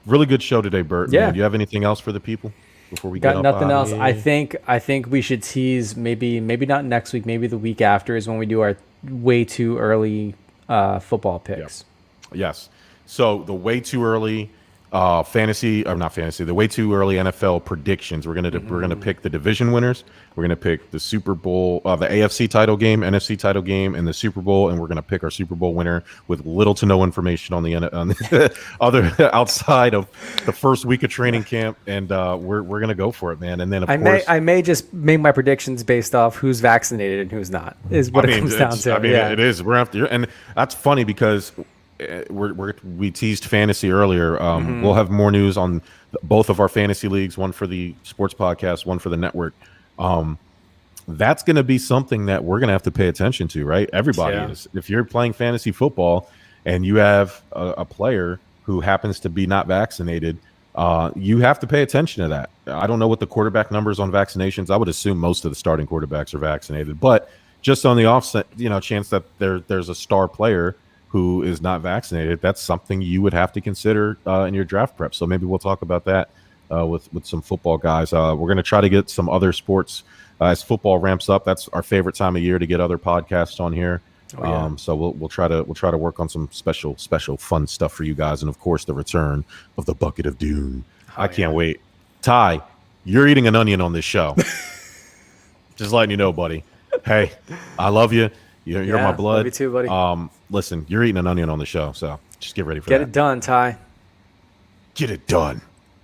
really good show today, Bert. Yeah. Man, do you have anything else for the people before we got nothing else? I think we should tease maybe not next week, maybe the week after is when we do our way too early football picks. Yep. Yes. So the way too early. The way too early NFL predictions. We're gonna pick the division winners. We're gonna pick the Super Bowl, the AFC title game, NFC title game, and the Super Bowl, and we're gonna pick our Super Bowl winner with little to no information on the other outside of the first week of training camp, and we're gonna go for it, man. And then I may just make my predictions based off who's vaccinated and who's not. Is what it comes down to. It is. We're after, and that's funny because. We teased fantasy earlier. We'll have more news on both of our fantasy leagues, one for the sports podcast, one for the network. That's going to be something that we're going to have to pay attention to, right? Everybody is. If you're playing fantasy football and you have a player who happens to be not vaccinated, you have to pay attention to that. I don't know what the quarterback numbers on vaccinations. I would assume most of the starting quarterbacks are vaccinated, but just on the offset, chance that there's a star player who is not vaccinated, that's something you would have to consider in your draft prep. So maybe we'll talk about that with some football guys. We're going to try to get some other sports as football ramps up. That's our favorite time of year to get other podcasts on here. So we'll try to work on some special fun stuff for you guys, and of course the return of the Bucket of Doom. I can't wait. Ty, you're eating an onion on this show. Just letting you know, buddy. Hey, I love you. You're my blood. Love you too, buddy. Listen, you're eating an onion on the show, so just get ready for Get that. it done, Ty. Get it done.